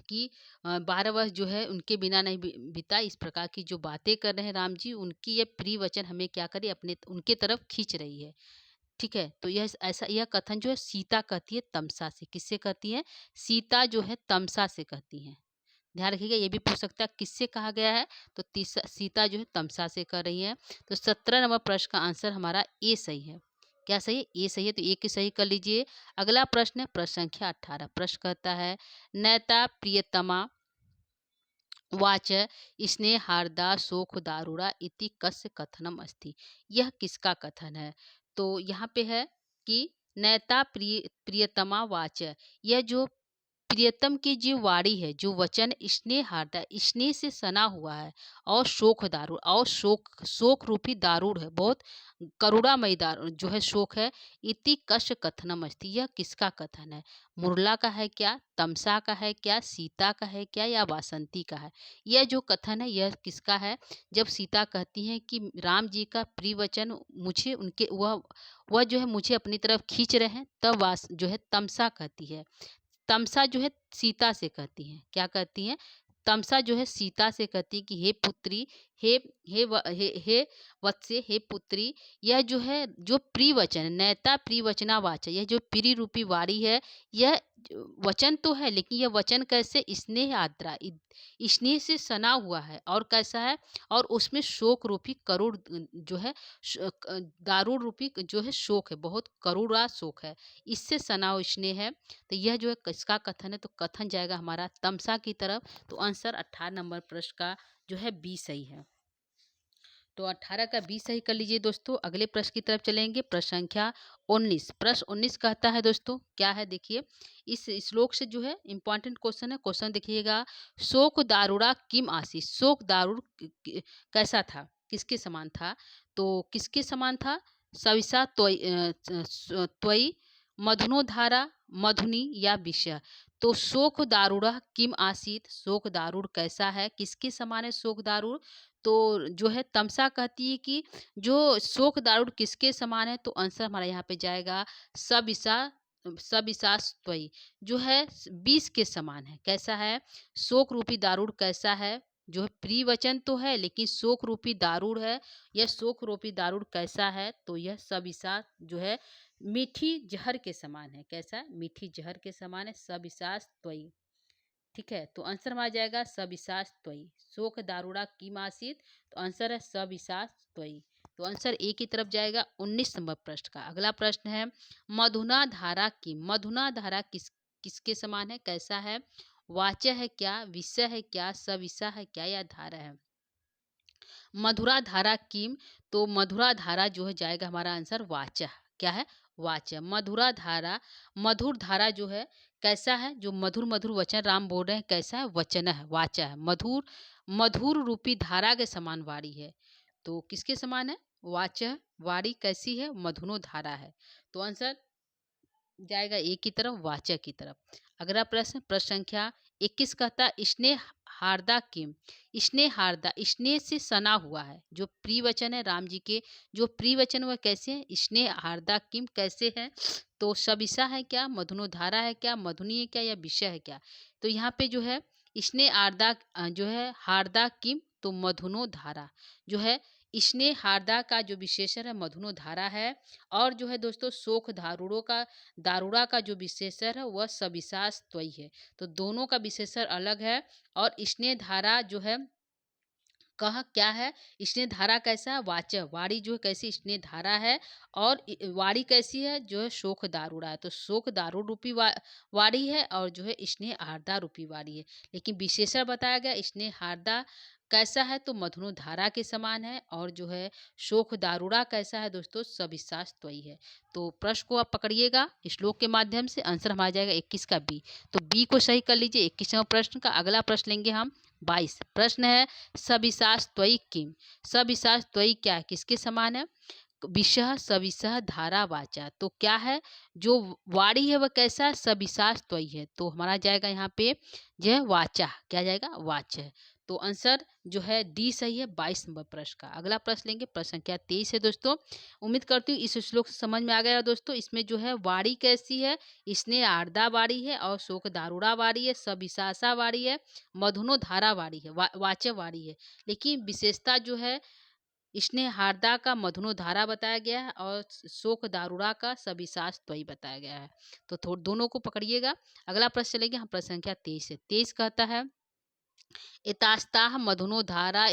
कि 12 वर्ष जो है उनके बिना नहीं बीता, इस प्रकार की जो बातें कर रहे हैं राम जी, उनकी ये प्रिय वचन हमें क्या करे, अपने उनके तरफ खींच रही है। ठीक है, तो यह ऐसा यह कथन जो है सीता कहती है तमसा से। किससे कहती है? सीता जो है तमसा से कहती हैं। ध्यान रखिएगा, ये भी पूछ सकता है किससे कहा गया है, तो सीता जो है तमसा से कह रही है। तो 17 नंबर प्रश्न का आंसर हमारा ए सही है। क्या सही है? ए सही है, तो ए की सही कर लीजिए। अगला प्रश्न है प्रश्न संख्या 18। प्रश्न कहता है नैता प्रियतमा वाच स्नेहार्दा शोक दारुड़ा इति कस्य कथनम अस्ति। यह किसका कथन है? तो यहाँ पे है कि नैता प्रियतमा वाच, यह जो प्रियतम की जो वाणी है, जो वचन स्नेहार्दा, स्नेह से सना हुआ है, और शोक दारुण, और शोक शोक रूपी दारुण है, बहुत करुणामयी दारुण जो है शोक है। इति कश कथनम अस्ति, यह किसका कथन है? मुरला का है क्या, तमसा का है क्या, सीता का है क्या, या वासंती का है? यह जो कथन है यह किसका है? जब सीता कहती हैं कि राम जी का प्रिय वचन मुझे उनके वह जो है मुझे अपनी तरफ खींच रहे हैं, तब वास जो है तमसा कहती है। तमसा जो है सीता से कहती हैं, क्या कहती हैं? तमसा जो है सीता से कहती है कि हे पुत्री, हे हे वत्से, हे पुत्री, यह जो है जो प्रिय वचन, नैता प्रिय वचना वाचा, यह जो प्रिय रूपी वाणी है, यह वचन तो है, लेकिन यह वचन कैसे? स्नेह आद्रा, स्नेह से सना हुआ है, और कैसा है? और उसमें शोक रूपी करुण जो है दारुण रूपी जो है शोक है, बहुत करुणा शोक है, इससे सना हुआ स्नेह है। तो यह जो है किसका कथन है? तो कथन जाएगा हमारा तमसा की तरफ। तो आंसर 18 नंबर प्रश्न का जो है बी सही है। तो 18 का बी सही कर लीजिए दोस्तों। अगले प्रश्न की तरफ चलेंगे, प्रश्न संख्या 19। प्रश्न 19 कहता है दोस्तों, क्या है देखिए, इस श्लोक से जो है इंपॉर्टेंट क्वेश्चन है। क्वेश्चन देखिएगा, शोक दारुड़ा किम आसी, शोक दारुड़ कैसा था, किसके समान था? तो किसके समान था? सविसा त्वयि मधुनोधारा मधुनी या विषय। तो शोक दारुड़ा किम आसीत, शोक दारुड़ कैसा है, किसके समान है शोक दारुड़? तो जो है तमसा कहती है कि जो शोक दारुड़ किसके समान है? तो आंसर हमारा यहाँ पे जाएगा सबिसा, सबिसास्त्वयी, जो है 20 के समान है। कैसा है? शोक रूपी दारुड़ कैसा है? जो है प्रिय वचन तो है, लेकिन शोक रूपी दारुड़ है। यह शोक रूपी दारुड़ कैसा है? तो यह सबिसा जो है मीठी जहर के समान है। कैसा है? मीठी जहर के समान है, सबिसास्त्वयी। ठीक है, तो आंसर में आ जाएगा सविशास त्वयी, शोक दारुड़ा की मासित। तो आंसर है सविशास त्वयी। तो आंसर ए की तरफ जाएगा 19 नंबर प्रश्न का। अगला प्रश्न है मधुना धारा की, मधुना धारा किसके समान है, कैसा है? वाच्य है क्या, विषय है क्या, सविषय है क्या, या धारा है? मधुरा धारा किम, तो मधुरा धारा जो है जाएगा हमारा आंसर वाचा। क्या है? वाचा। मधुरा धारा, मधुर धारा जो है कैसा है? जो मधुर मधुर वचन राम बोल रहे हैं, कैसा है? वचन है, वाचा है। मधुर, मधुर रूपी धारा के समान वाणी है। तो किसके समान है? वाचा। वाणी कैसी है? मधुनो धारा है। तो आंसर जाएगा ए की तरफ, वाचक की तरफ। अगला प्रश्न, प्रश्न संख्या 21 कहता स्नेह हार्दा किम, स्नेह हार्दा, स्नेह से सना हुआ है, जो प्रिय वचन है राम जी के, जो प्रिय वचन वह कैसे हैं? स्नेह हार्दा किम कैसे है? तो सबिसा है क्या, मधुनोधारा है क्या, मधुनी है क्या, या विषय है क्या? तो यहाँ पे जो है स्नेह आर्दा जो है हार्दा किम, तो मधुनोधारा जो है, स्नेह हार्दा का जो विशेषण है मधुनोधारा है। और जो है दोस्तों शोक दारुड़ों का, दारुड़ा का जो विशेषण है वह सविशास त्वयी है। तो दोनों का विशेषण अलग है। और स्नेह धारा जो है कह क्या है? स्नेह धारा कैसा है? वाचक, वाणी जो है कैसी? स्नेह धारा है। और वाणी कैसी है? जो है शोक दारुड़ा है। तो शोक दारुड़ रूपी वाणी है, और जो है स्नेह आर्दा रूपी वाणी है। लेकिन विशेषण बताया गया स्नेह हार्दा कैसा है? तो मधुनो धारा के समान है। और जो है शोक दारुड़ा कैसा है दोस्तों? सविशास त्वयी है। तो प्रश्न को आप पकड़िएगा श्लोक के माध्यम से। आंसर हमारा जाएगा 21 का बी। तो बी को सही कर लीजिए 21वें प्रश्न का। अगला प्रश्न लेंगे हम 22। प्रश्न है सविशास त्वयी किम, सविशास त्वयी क्या है, किसके समान है? विषह सविशह धारा वाचा। तो क्या है? जो वाणी है वह कैसा है? सविशास त्वयी है। तो हमारा जाएगा यहाँ पे जो है वाचा। क्या जाएगा? वाच है। तो आंसर जो है डी सही है 22 नंबर प्रश्न का। अगला प्रश्न लेंगे, प्रश्न संख्या 23 है दोस्तों। उम्मीद करती हूँ इस श्लोक से समझ में आ गया दोस्तों। इसमें जो है वाणी कैसी है, इसने आर्दा वाणी है और शोक दारुड़ा वाणी है, सबिसासा वाणी है, मधुनो धारा वाणी है, वाच्य वाणी है। लेकिन विशेषता जो है इसने हारदा का मधुनो धारा बताया गया है और शोक दारुड़ा का सबिसास त्वयी बताया गया है। तो थोड़ा दोनों को पकड़िएगा। अगला प्रश्न चलेंगे हम, प्रश्न संख्या 23 है। 23 कहता है एतास्ताः मधुनो धारा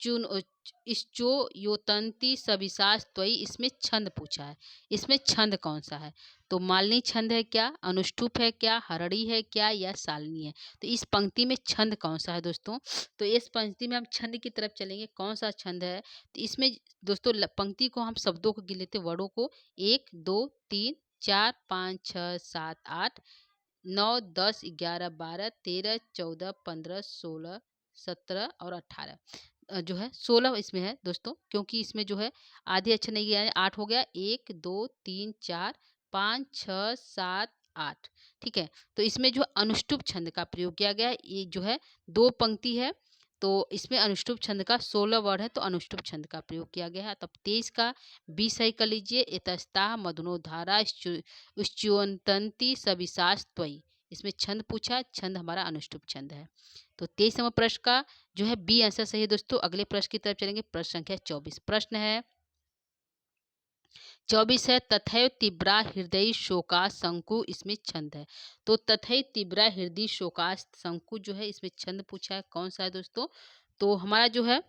चुन इश्चो योतंती सविशास त्वयी। इसमें छंद पूछा है, इसमें छंद कौन सा है? तो मालनी छंद है क्या, अनुष्टुप है क्या, हरड़ी है क्या, या सालनी है? तो इस पंक्ति में छंद कौन सा है दोस्तों? तो इस पंक्ति में हम छंद की तरफ चलेंगे, कौन सा छंद है? तो इसमें दोस्तों पंक्ति को हम शब्दों को गिन लेते, वर्डों को 1 2 3 4 5 6 7 8 9 10 11 12 13 14 15 16 17 और 18 जो है 16 इसमें है दोस्तों, क्योंकि इसमें जो है आधे अक्षर नहीं गया है। 8 हो गया, 1 2 3 4 5 6 7 8। ठीक है, तो इसमें जो अनुष्टुप छंद का प्रयोग किया गया है, ये जो है 2 पंक्ति है, तो इसमें अनुष्टुप छंद का 16 वर्ड है, तो अनुष्टुप छंद का प्रयोग किया गया है। तब 23 का 20 सही कर लीजिए। एतस्ताः मधुनोधारा उच्च्युतंती सविशास त्वयी। इसमें छंद पूछा, छंद हमारा अनुष्टुप छंद है। तो 23 नंबर प्रश्न का जो है बी आंसर सही है दोस्तों। अगले प्रश्न की तरफ चलेंगे, प्रश्न संख्या 24। प्रश्न है 24 है तथैव तीव्रा हृदय शोका शंकु। इसमें छंद है, तो तथैव तीव्रा हृदय शोका शंकु जो है इसमें छंद पूछा है, कौन सा है दोस्तों? तो हमारा जो है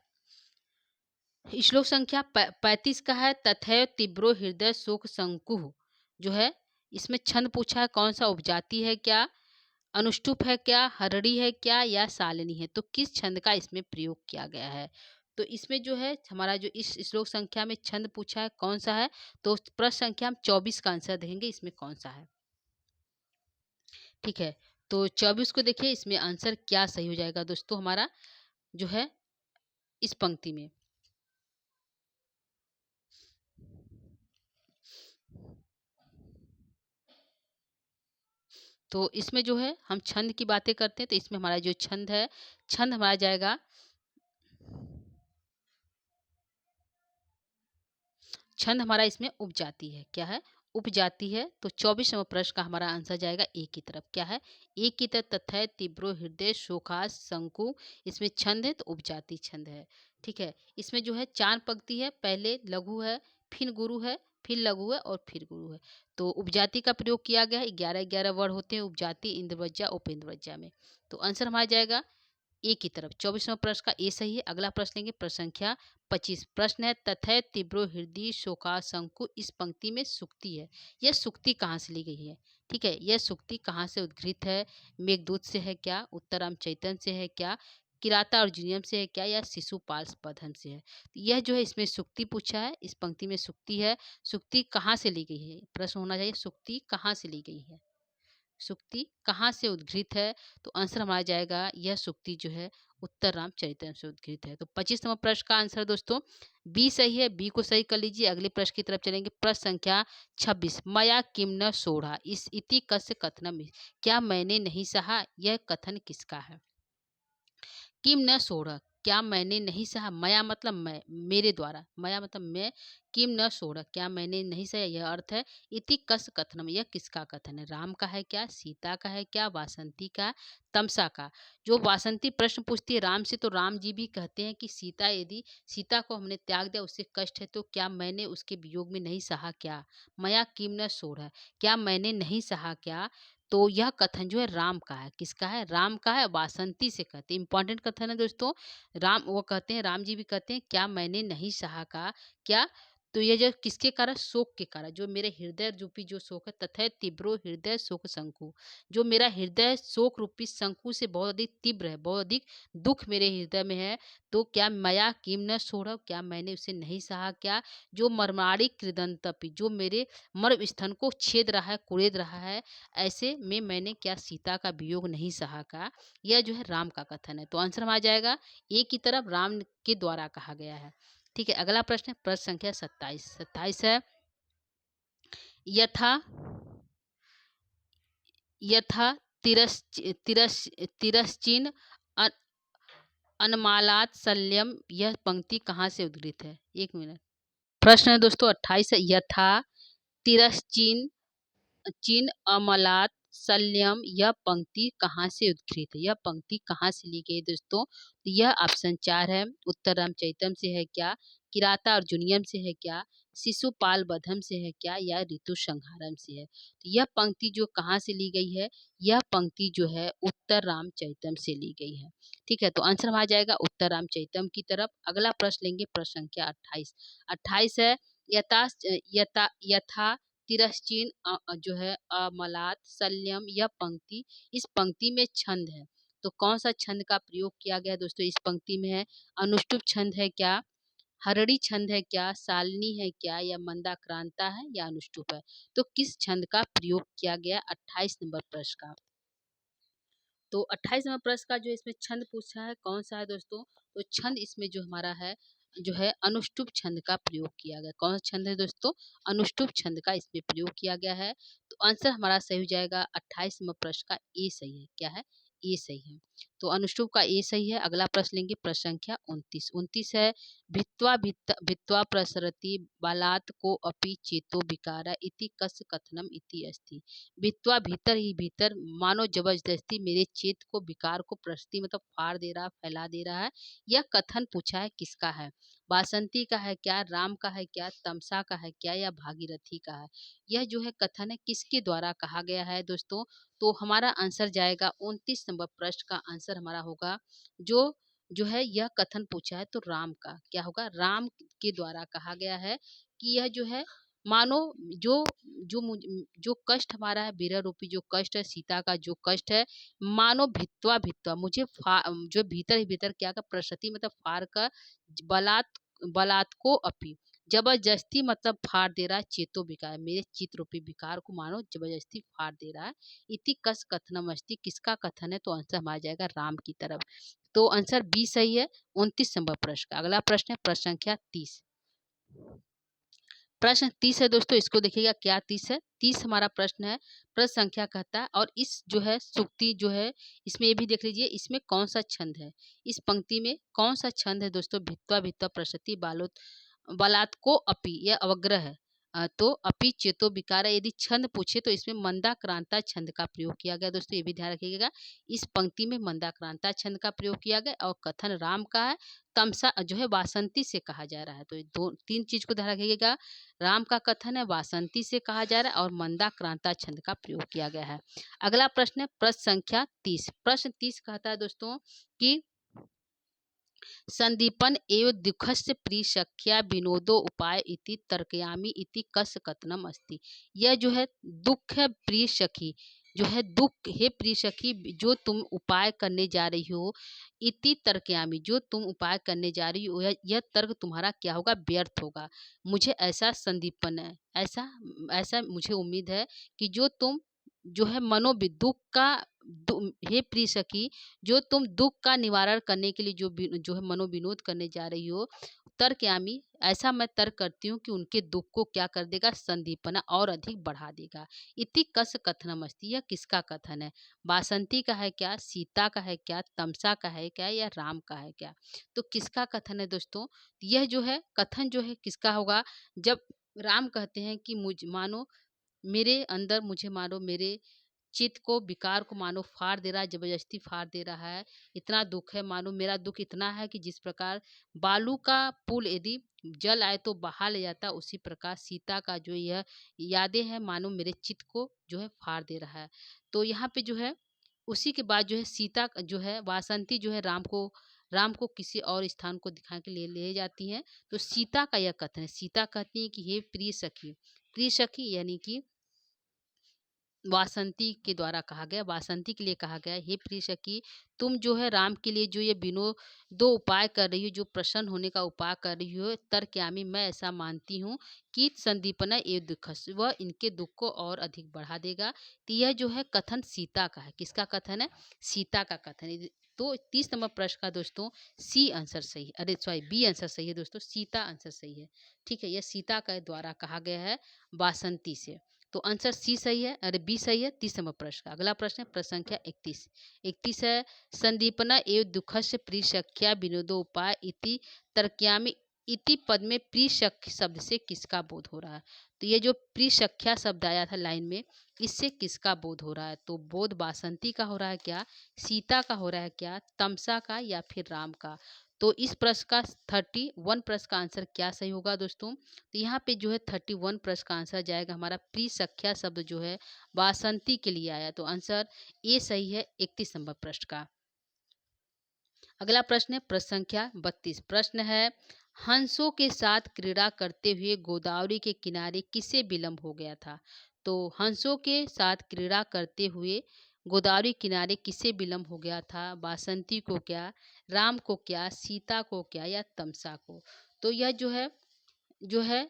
श्लोक संख्या 35 का है, तथैव तीव्रो हृदय शोक शंकु जो है इसमें छंद पूछा है, कौन सा? उपजाति है क्या, अनुष्टुप है क्या, हरड़ी है क्या, या सालिनी है? तो किस छंद का इसमें प्रयोग किया गया है? तो इसमें जो है हमारा जो इस श्लोक संख्या में छंद पूछा है, कौन सा है? तो प्रश्न संख्या हम 24 का आंसर देंगे, इसमें कौन सा है? ठीक है, तो 24 को देखिए, इसमें आंसर क्या सही हो जाएगा दोस्तों हमारा जो है इस पंक्ति में। तो इसमें जो है हम छंद की बातें करते हैं, तो इसमें हमारा जो छंद है, छंद हमारा जाएगा, छंद हमारा इसमें उपजाति है। क्या है? उपजाति है। तो 24 नंबर प्रश्न का हमारा आंसर जाएगा ए की तरफ। क्या है? ए की तरफ तथै तीव्रो हृदय शोकास शंकु। इसमें छंद है, तो उपजाति छंद है। ठीक है, इसमें जो है 4 पंक्ति है, पहले लघु है, फिर गुरु है, फिर लघु है और फिर गुरु है। तो उपजाति का प्रयोग किया गया है। 11-11 वर्ड होते हैं उपजाति इंद्रवज्जा उपेंद्रवज्जा में। तो आंसर हमारा जाएगा ए की तरफ। 24वां प्रश्न का ए सही है। अगला प्रश्न लेंगे, प्रश्न संख्या 25। प्रश्न है तथै तीव्रो हृदय शोकाशंकु। इस पंक्ति में सुक्ति है, यह सुक्ति कहाँ से ली गई है? ठीक है, यह सुक्ति कहाँ से उद्घृत है? मेघदूत से है क्या, उत्तराम चैतन्य से है क्या, किराता अर्जुनियम से है क्या, या शिशुपाल बधन से है? तो यह जो है इसमें सुक्ति पूछा है, इस पंक्ति में सुक्ति है। सुक्ति कहाँ से ली गई है? प्रश्न होना चाहिए सुक्ति कहाँ से ली गई है, सुक्ति कहाँ से उद्घृत है? तो आंसर हमारा जाएगा, यह सुक्ति जो है उत्तर रामचरितम से उद्घृत है। तो 25 नंबर प्रश्न का आंसर दोस्तों बी सही है। बी को सही कर लीजिए। अगले प्रश्न की तरफ चलेंगे, प्रश्न संख्या 26। मया किम न सोढ़ा इस इति कस्य कथनम। क्या मैंने नहीं सहा, यह कथन किसका है? किम न सोढ़, क्या मैंने नहीं सहा, मया मतलब मैं, मेरे द्वारा, मया मतलब मैं, किम न सोढ़ क्या मैंने नहीं सहा, यह अर्थ है। इति कस कथनम, यह किसका कथन है? राम का है क्या, सीता का है क्या, वासंती का, तमसा का? जो वासंती प्रश्न पूछती है राम से, तो राम जी भी कहते हैं कि सीता, यदि सीता को हमने त्याग दिया, उससे कष्ट है, तो क्या मैंने उसके वियोग में नहीं सहा क्या? मया किम न सोढ़, क्या मैंने नहीं सहा क्या? तो यह कथन जो है राम का है। किसका है? राम का है। वासंती से कहते हैं, इंपॉर्टेंट कथन है दोस्तों। राम वो कहते हैं, राम जी भी कहते हैं, क्या मैंने नहीं सहा का क्या? तो ये जो किसके कारण? शोक के कारण, जो मेरे हृदय रूपी जो शोक है, तथा तीव्रो हृदय शोक शंकु, जो मेरा हृदय शोक रूपी शंकु से बहुत अधिक तीव्र है, बहुत अधिक दुख मेरे हृदय में है। तो क्या मया किम न सोढ़, क्या मैंने उसे नहीं सहा क्या? जो मर्मारी कृदंतपि, जो मेरे मर्म स्थन को छेद रहा है, कुरेद रहा है, ऐसे में मैंने क्या सीता का वियोग नहीं सहा का? यह जो है राम का कथन है। तो आंसर हमारा जाएगा ए की तरफ, राम के द्वारा कहा गया है। ठीक है, अगला प्रश्न है प्रश्न संख्या 27। 27 है यथा यथा तिरस तिरस तिरश्चिन अनमालात शल्यम यह पंक्ति कहाँ से उद्धृत है? 1 मिनट। प्रश्न है दोस्तों 28 है, यथा तिरश्चीन चिन अमलात शल्यम यह पंक्ति कहाँ से उद्धृत है? यह पंक्ति कहाँ से ली गई है दोस्तों? तो यह ऑप्शन 4 है, उत्तर रामचरितम से है क्या, किराता अर्जुनियम से है क्या, शिशुपाल बधम से है क्या, या ऋतु संहारम से है? तो यह पंक्ति जो कहाँ से ली गई है? यह पंक्ति जो है उत्तर रामचरितम से ली गई है। ठीक है, तो आंसर हमारा जाएगा उत्तर रामचरितम की तरफ। अगला प्रश्न लेंगे, प्रश्न संख्या 28। 28 है, यथा यथा यथा तिरश्चीन जो है अमलात शल्यम यह पंक्ति, इस पंक्ति में छंद है, तो कौन सा छंद का प्रयोग किया गया है दोस्तों? इस पंक्ति में है अनुष्टुप छंद है क्या, हरड़ी छंद है क्या, सालनी है क्या, या मंदाक्रांता है, या अनुष्टुप है? तो किस छंद का प्रयोग किया गया 28 नंबर प्रश्न का? तो 28 नंबर प्रश्न का जो इसमें छंद पूछा है कौन सा है दोस्तों? तो छंद इसमें जो हमारा है जो है अनुष्टुप छंद का प्रयोग किया गया। कौन सा छंद है दोस्तों? अनुष्टुप छंद का इसमें प्रयोग किया गया है। तो आंसर हमारा सही हो जाएगा 28 नंबर प्रश्न का ए सही है। क्या है? ए सही है। तो अनुष्टुप का ए सही है। अगला प्रश्न लेंगे, प्रश्न संख्या 29। 29 है, भित्त्वा प्रसरति बालात को अपि चेतो विकारा इति कस्य कथनम इति अस्ति। भित्त्वा भीतर ही भीतर मानो जबरदस्ती मेरे चेत को विकार को प्रस्तुति मतलब फाड़ दे रहा, फैला दे रहा है। यह कथन पूछा है किसका है? वासंती का है क्या, राम का है क्या, तमसा का है क्या, या भागीरथी का है? यह जो है कथन है किसके द्वारा कहा गया है दोस्तों? तो हमारा आंसर जाएगा 29 नंबर प्रश्न का आंसर हमारा होगा जो जो है यह कथन पूछा है तो राम का। क्या होगा? राम के द्वारा कहा गया है कि यह जो है मानो जो जो मुझ जो कष्ट हमारा है, बीरा रूपी जो कष्ट है, सीता का जो कष्ट है, मानो भित्वा भित्वा मुझे जो भीतर ही भीतर क्या का प्रसति मतलब फाड़ कर बलात् बलात् को अपी जबरदस्ती मतलब फाड़ दे रहा है, चेतो विकार मेरे चित रूपी विकार को मानो जबरदस्ती फाड़ दे रहा है। इति कस कथनम अस्ति किसका कथन है? तो आंसर हमारा जाएगा राम की तरफ। तो आंसर बी सही है 29 नंबर प्रश्न का। अगला प्रश्न है प्रश्न संख्या 30। प्रश्न 30 है दोस्तों, इसको देखिएगा क्या 30 है। 30 हमारा प्रश्न है, प्रश्न संख्या कहता है और इस जो है सूक्ति जो है इसमें ये भी देख लीजिए इसमें कौन सा छंद है, इस पंक्ति में कौन सा छंद है दोस्तों? भित्वा भित्वा प्रसति बालोत बलात्को अपि यह अवग्रह है। तो अपि चेतो विकार यदि छंद पूछे तो इसमें मंदाक्रांता छंद का प्रयोग किया गया दोस्तों, ये भी ध्यान रखिएगा। इस पंक्ति में मंदाक्रांता छंद का प्रयोग किया गया और कथन राम का है, तमसा जो है वासंती से कहा जा रहा है। तो दो तीन चीज को ध्यान रखिएगा, राम का कथन है वासंती से कहा जा रहा है और मंदाक्रांता छंद का प्रयोग किया गया है। अगला प्रश्न है प्रश्न संख्या 30। प्रश्न 30 कहता है दोस्तों कि संदीपन एव दुःखस्य प्रियसख्या विनोदो उपाय इति तर्कयामि इति कस्य कथनम अस्ति। यह जो है दुख है प्रिय सखी, जो है दुख है प्रिय सखी जो तुम उपाय करने जा रही हो, इति तर्कयामि जो तुम उपाय करने जा रही हो यह तर्क तुम्हारा क्या होगा? व्यर्थ होगा। मुझे ऐसा संदीपन है, ऐसा ऐसा मुझे उम्मीद है कि जो तुम जो है दुख का हे प्रिय सखी जो तुम दुख का निवारण करने के लिए जो है मनोविनोद करने जा रही हो, तर्कयामी ऐसा मैं तर्क करती हूँ कि उनके दुख को क्या कर देगा? संदीपना और अधिक बढ़ा देगा। इति कस कथनम अस्ति यह किसका कथन है? बासंती का है क्या, सीता का है क्या, तमसा का है क्या, या राम का है क्या? तो किसका कथन है दोस्तों? यह जो है कथन जो है किसका होगा? जब राम कहते हैं कि मुझ मानो मेरे अंदर मुझे मानो मेरे चित्त को विकार को मानो फाड़ दे रहा है, जबरदस्ती फाड़ दे रहा है। इतना दुख है, मानो मेरा दुख इतना है कि जिस प्रकार बालू का पुल यदि जल आए तो बहा ले जाता, उसी प्रकार सीता का जो यह यादें हैं मानो मेरे चित्त को जो है फाड़ दे रहा है। तो यहाँ पे जो है उसी के बाद जो है सीता जो है वासंती जो है राम को किसी और स्थान को दिखा के ले जाती हैं। तो सीता का यह कथन है, सीता कहती है कि हे प्रिय सखी यानी कि वासंती के द्वारा कहा गया, वासंती के लिए कहा गया, हे प्रिय सखी तुम जो है राम के लिए जो ये दो उपाय कर रही हो, जो प्रसन्न होने का उपाय कर रही हो, तर्कयामी मैं ऐसा मानती हूँ कि संदीपना ये दुख वह इनके दुख को और अधिक बढ़ा देगा। तो यह जो है कथन सीता का है। किसका कथन है? सीता का कथन है। तो 30 नंबर प्रश्न का दोस्तों सी आंसर सही, अरे सॉरी बी आंसर सही है दोस्तों, सीता आंसर सही है। ठीक है, यह सीता के द्वारा कहा गया है वासंती से। तो आंसर सी सही है, अरे बी सही है 30 नंबर प्रश्न का। अगला प्रश्न है प्रश्न संख्या 31। 31 है संदीपना एवं दुखस्य प्रियसख्या विनोदोपाय इति तर्क्यामि इति पद में प्रियसख्य शब्द से किसका बोध हो रहा है? तो ये जो प्रियसख्या शब्द आया था लाइन में, इससे किसका बोध हो रहा है? तो बोध वासंती का हो रहा है क्या, सीता का हो रहा है क्या, तमसा का, या फिर राम का? तो इस प्रश्न का 31 प्रश्न का आंसर क्या सही होगा दोस्तों? तो यहाँ पे जो है 31 प्रश्न का आंसर जाएगा हमारा प्रियसख्या शब्द जो है वासंती के लिए आया, तो आंसर ए सही है 31 नंबर प्रश्न का। अगला प्रश्न है प्रश्न संख्या 32। प्रश्न है हंसों के साथ क्रीड़ा करते हुए गोदावरी के किनारे किसे विलम्ब हो गया था? तो हंसों के साथ क्रीड़ा करते हुए गोदावरी किनारे किसे विलम्ब हो गया था? वासंती को क्या, राम को क्या, सीता को क्या, या तमसा को? तो यह जो है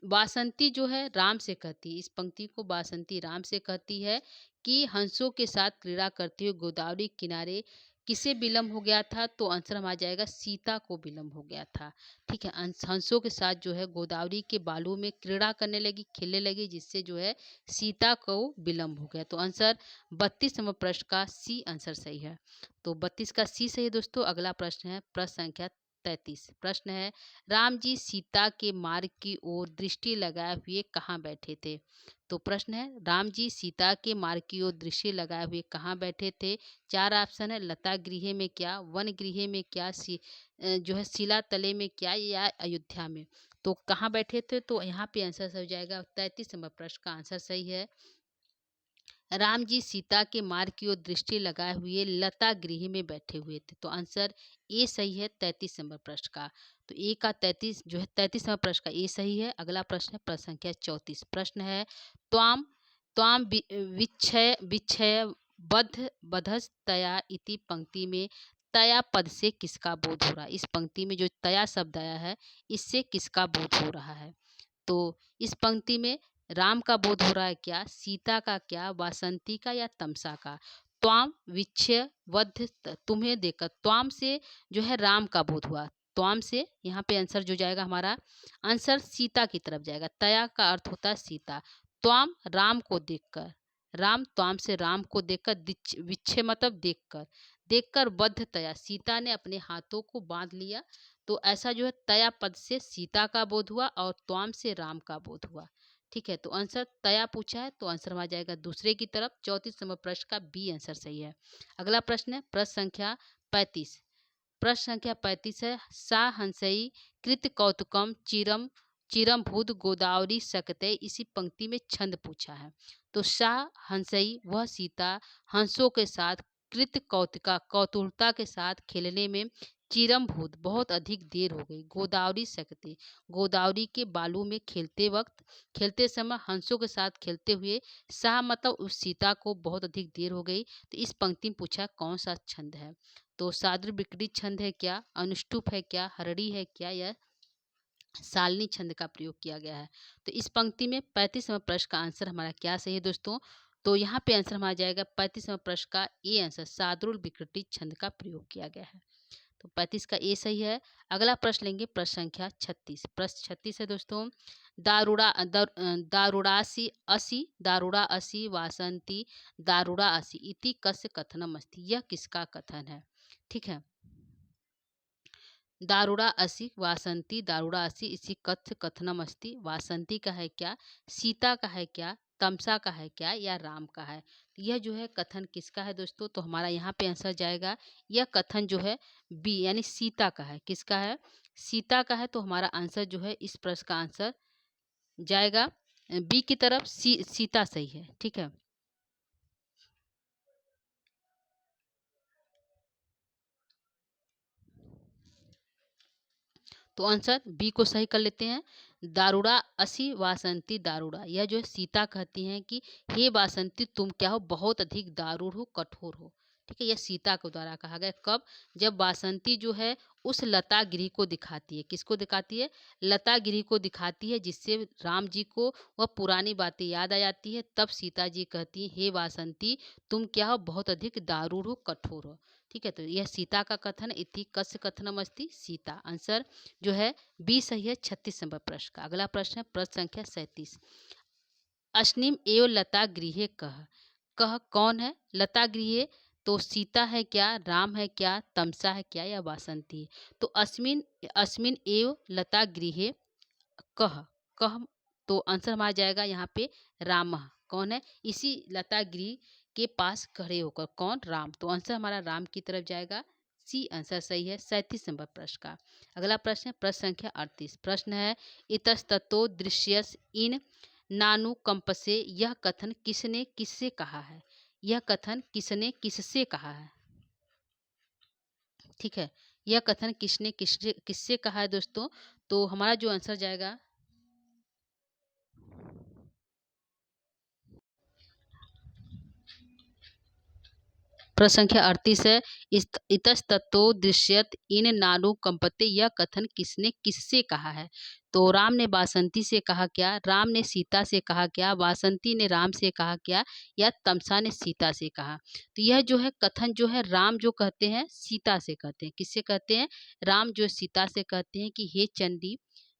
वासंती जो है राम से कहती है, इस पंक्ति को वासंती राम से कहती है कि हंसों के साथ क्रीड़ा करते हुए गोदावरी किनारे किसे विलम्ब हो गया था? तो आंसर हम आ जाएगा सीता को विलम्ब हो गया था। ठीक है, हंसों के साथ जो है गोदावरी के बालू में क्रीड़ा करने लगी, खेलने लगी, जिससे जो है सीता को विलम्ब हो गया। तो आंसर 32 नंबर प्रश्न का सी आंसर सही है। तो 32 का सी सही है दोस्तों। अगला प्रश्न है प्रश्न संख्या 33। प्रश्न है राम जी सीता के मार्ग की ओर दृष्टि लगाए हुए कहाँ बैठे थे? तो प्रश्न है राम जी सीता के मार्ग की ओर दृष्टि लगाए हुए कहाँ बैठे थे? 4 ऑप्शन है, लता गृह में क्या, वन गृह में क्या, जो है शिला तले में क्या, या अयोध्या में? तो कहाँ बैठे थे? तो यहाँ पे आंसर सही हो जाएगा 33 नंबर प्रश्न का आंसर सही है। राम जी सीता के मार्ग की ओर दृष्टि लगाए हुए लता गृह में बैठे हुए थे। तो आंसर ए सही है 33 नंबर प्रश्न का। तो ए का 33 जो है 33 नंबर प्रश्न का ए सही है। अगला प्रश्न है प्रश्न संख्या 34। प्रश्न है त्वाम त्वाम विच्छय विच्छय बद्ध बधस तया इति पंक्ति में तया पद से किसका बोध हो रहा है? इस पंक्ति में जो तया शब्द आया है, इससे किसका बोध हो रहा है? तो इस पंक्ति में राम का बोध हो रहा है क्या, सीता का क्या, वासंती का, या तमसा का? त्वाम विच्छय वध तुम्हें देखकर त्वाम से जो है राम का बोध हुआ। त्वाम से यहाँ पे आंसर जो जाएगा हमारा आंसर सीता की तरफ जाएगा। तया का अर्थ होता है सीता। त्वाम राम को देखकर, राम त्वाम से राम को देखकर, विच्छय मतलब देखकर, देखकर बद्ध तया सीता ने अपने हाथों को बांध लिया। तो ऐसा जो है तया पद से सीता का बोध हुआ और त्वाम से राम का बोध हुआ। ठीक है, तो आंसर तया पूछा है, तो आंसर आ जाएगा दूसरे की तरफ। 34 नंबर प्रश्न का बी आंसर सही है। अगला प्रश्न है प्रश्न संख्या 35। प्रश्न संख्या 35 है सा हंसई कृत कौतुकम चिरम चिरम भूत गोदावरी सकते, इसी पंक्ति में छंद पूछा है। तो सा हंसई वह सीता हंसों के साथ कृत कौतिका कौतुकता के साथ खेलने में चिरम भूत बहुत अधिक देर हो गई गोदावरी सकते गोदावरी के बालू में खेलते वक्त खेलते समय हंसों के साथ खेलते हुए सा मतलब उस सीता को बहुत अधिक देर हो गई। तो इस पंक्ति में पूछा कौन सा छंद है? तो सादृ विकृति छंद है क्या, अनुष्टुप है क्या, हरड़ी है क्या, या सालनी छंद का प्रयोग किया गया है? तो इस पंक्ति में 35 नंबर प्रश्न का आंसर हमारा क्या सही है दोस्तों? तो यहाँ पे आंसर हमारा जाएगा 35 नंबर प्रश्न का ए आंसर सादृल विकृति छंद का प्रयोग किया गया है। तो 35 का ए सही है। अगला प्रश्न लेंगे प्रश्न संख्या 36। प्रश्न 36 है दोस्तों दारुड़ासी असी दारुड़ा असी वासंती दारुड़ा असी इति कस्य कथनम अस्ति, यह किसका कथन है? ठीक है, दारुड़ा असी वासंती दारुड़ा असी इसी कथ्य कथनम अस्ति। वासंती का है क्या, सीता का है क्या, तमसा का है क्या, या राम का है? तो यह जो है कथन किसका है दोस्तों? तो हमारा यहाँ पे आंसर जाएगा यह कथन जो है बी यानी सीता का है। किसका है? सीता का है। तो हमारा आंसर जो है इस प्रश्न का आंसर जाएगा बी की तरफ, सीता सही है। ठीक है, तो आंसर बी को सही कर लेते हैं। दारुड़ा असी वासंती दारुड़ा, यह जो है सीता कहती हैं कि हे वासंती तुम क्या हो, बहुत अधिक दारूढ़ हो, कठोर हो। ठीक है, यह सीता के द्वारा कहा गया। कब? जब वासंती जो है उस लता गिरी को दिखाती है। किसको दिखाती है? लता गिरी को दिखाती है, जिससे राम जी को वह पुरानी बातें याद आ जाती है। तब सीता जी कहती है हे वासंती तुम क्या हो, बहुत अधिक दारूढ़ हो, कठोर हो। ठीक है, तो यह सीता का कथन इति कस्य कथनम अस्ति सीता। आंसर जो है बी सही है 36 नंबर प्रश्न का। अगला प्रश्न है प्रश्न संख्या 37। अश्निम एवं लता गृहे कह। कह कौन है? लता गृहे तो सीता है क्या, राम है क्या, तमसा है क्या, या वासंती है? तो अस्मिन अस्मिन एव लता गृहे कह। कह तो आंसर हमारा जाएगा यहाँ पे राम। कौन है? इसी लता गृह के पास खड़े होकर। कौन? राम। तो आंसर हमारा राम की तरफ जाएगा। सी आंसर सही है 37 नंबर प्रश्न का। अगला प्रश्न है प्रश्न संख्या 38। प्रश्न है इतस्ततो दृश्यस इन नानु कंपसे। यह कथन किसने किससे कहा है? यह कथन किसने किससे कहा है? ठीक है, यह कथन किसने किससे किससे कहा है दोस्तों? तो हमारा जो आंसर जाएगा प्रश्न संख्या 38 है। इतस्ततो दृश्यत इन नानु कंपते। यह कथन किसने किससे कहा है? तो राम ने बासंती से कहा क्या, राम ने सीता से कहा क्या, बासंती ने राम से कहा क्या, या तमसा ने सीता से कहा? तो यह जो है कथन जो है राम जो कहते हैं सीता से कहते हैं। किससे कहते हैं? राम जो सीता से कहते हैं कि हे चंडी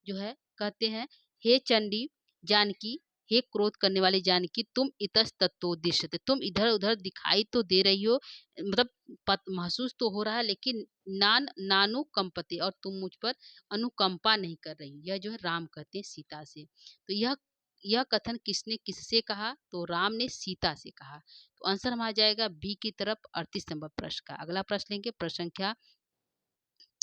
जो है कहते हैं, हे चंडी जानकी, हे क्रोध करने वाली जानकी, तुम इतस्ततोदिश्यते, तुम इधर उधर दिखाई तो दे रही हो, मतलब महसूस तो हो रहा है, लेकिन नानु कंपते, और तुम मुझ पर अनुकंपा नहीं कर रही हो। यह जो है राम कहते हैं सीता से। तो यह कथन किसने किससे कहा? तो राम ने सीता से कहा। तो आंसर हमारा जाएगा बी की तरफ 38 नंबर प्रश्न का। अगला प्रश्न लेंगे प्रश्न संख्या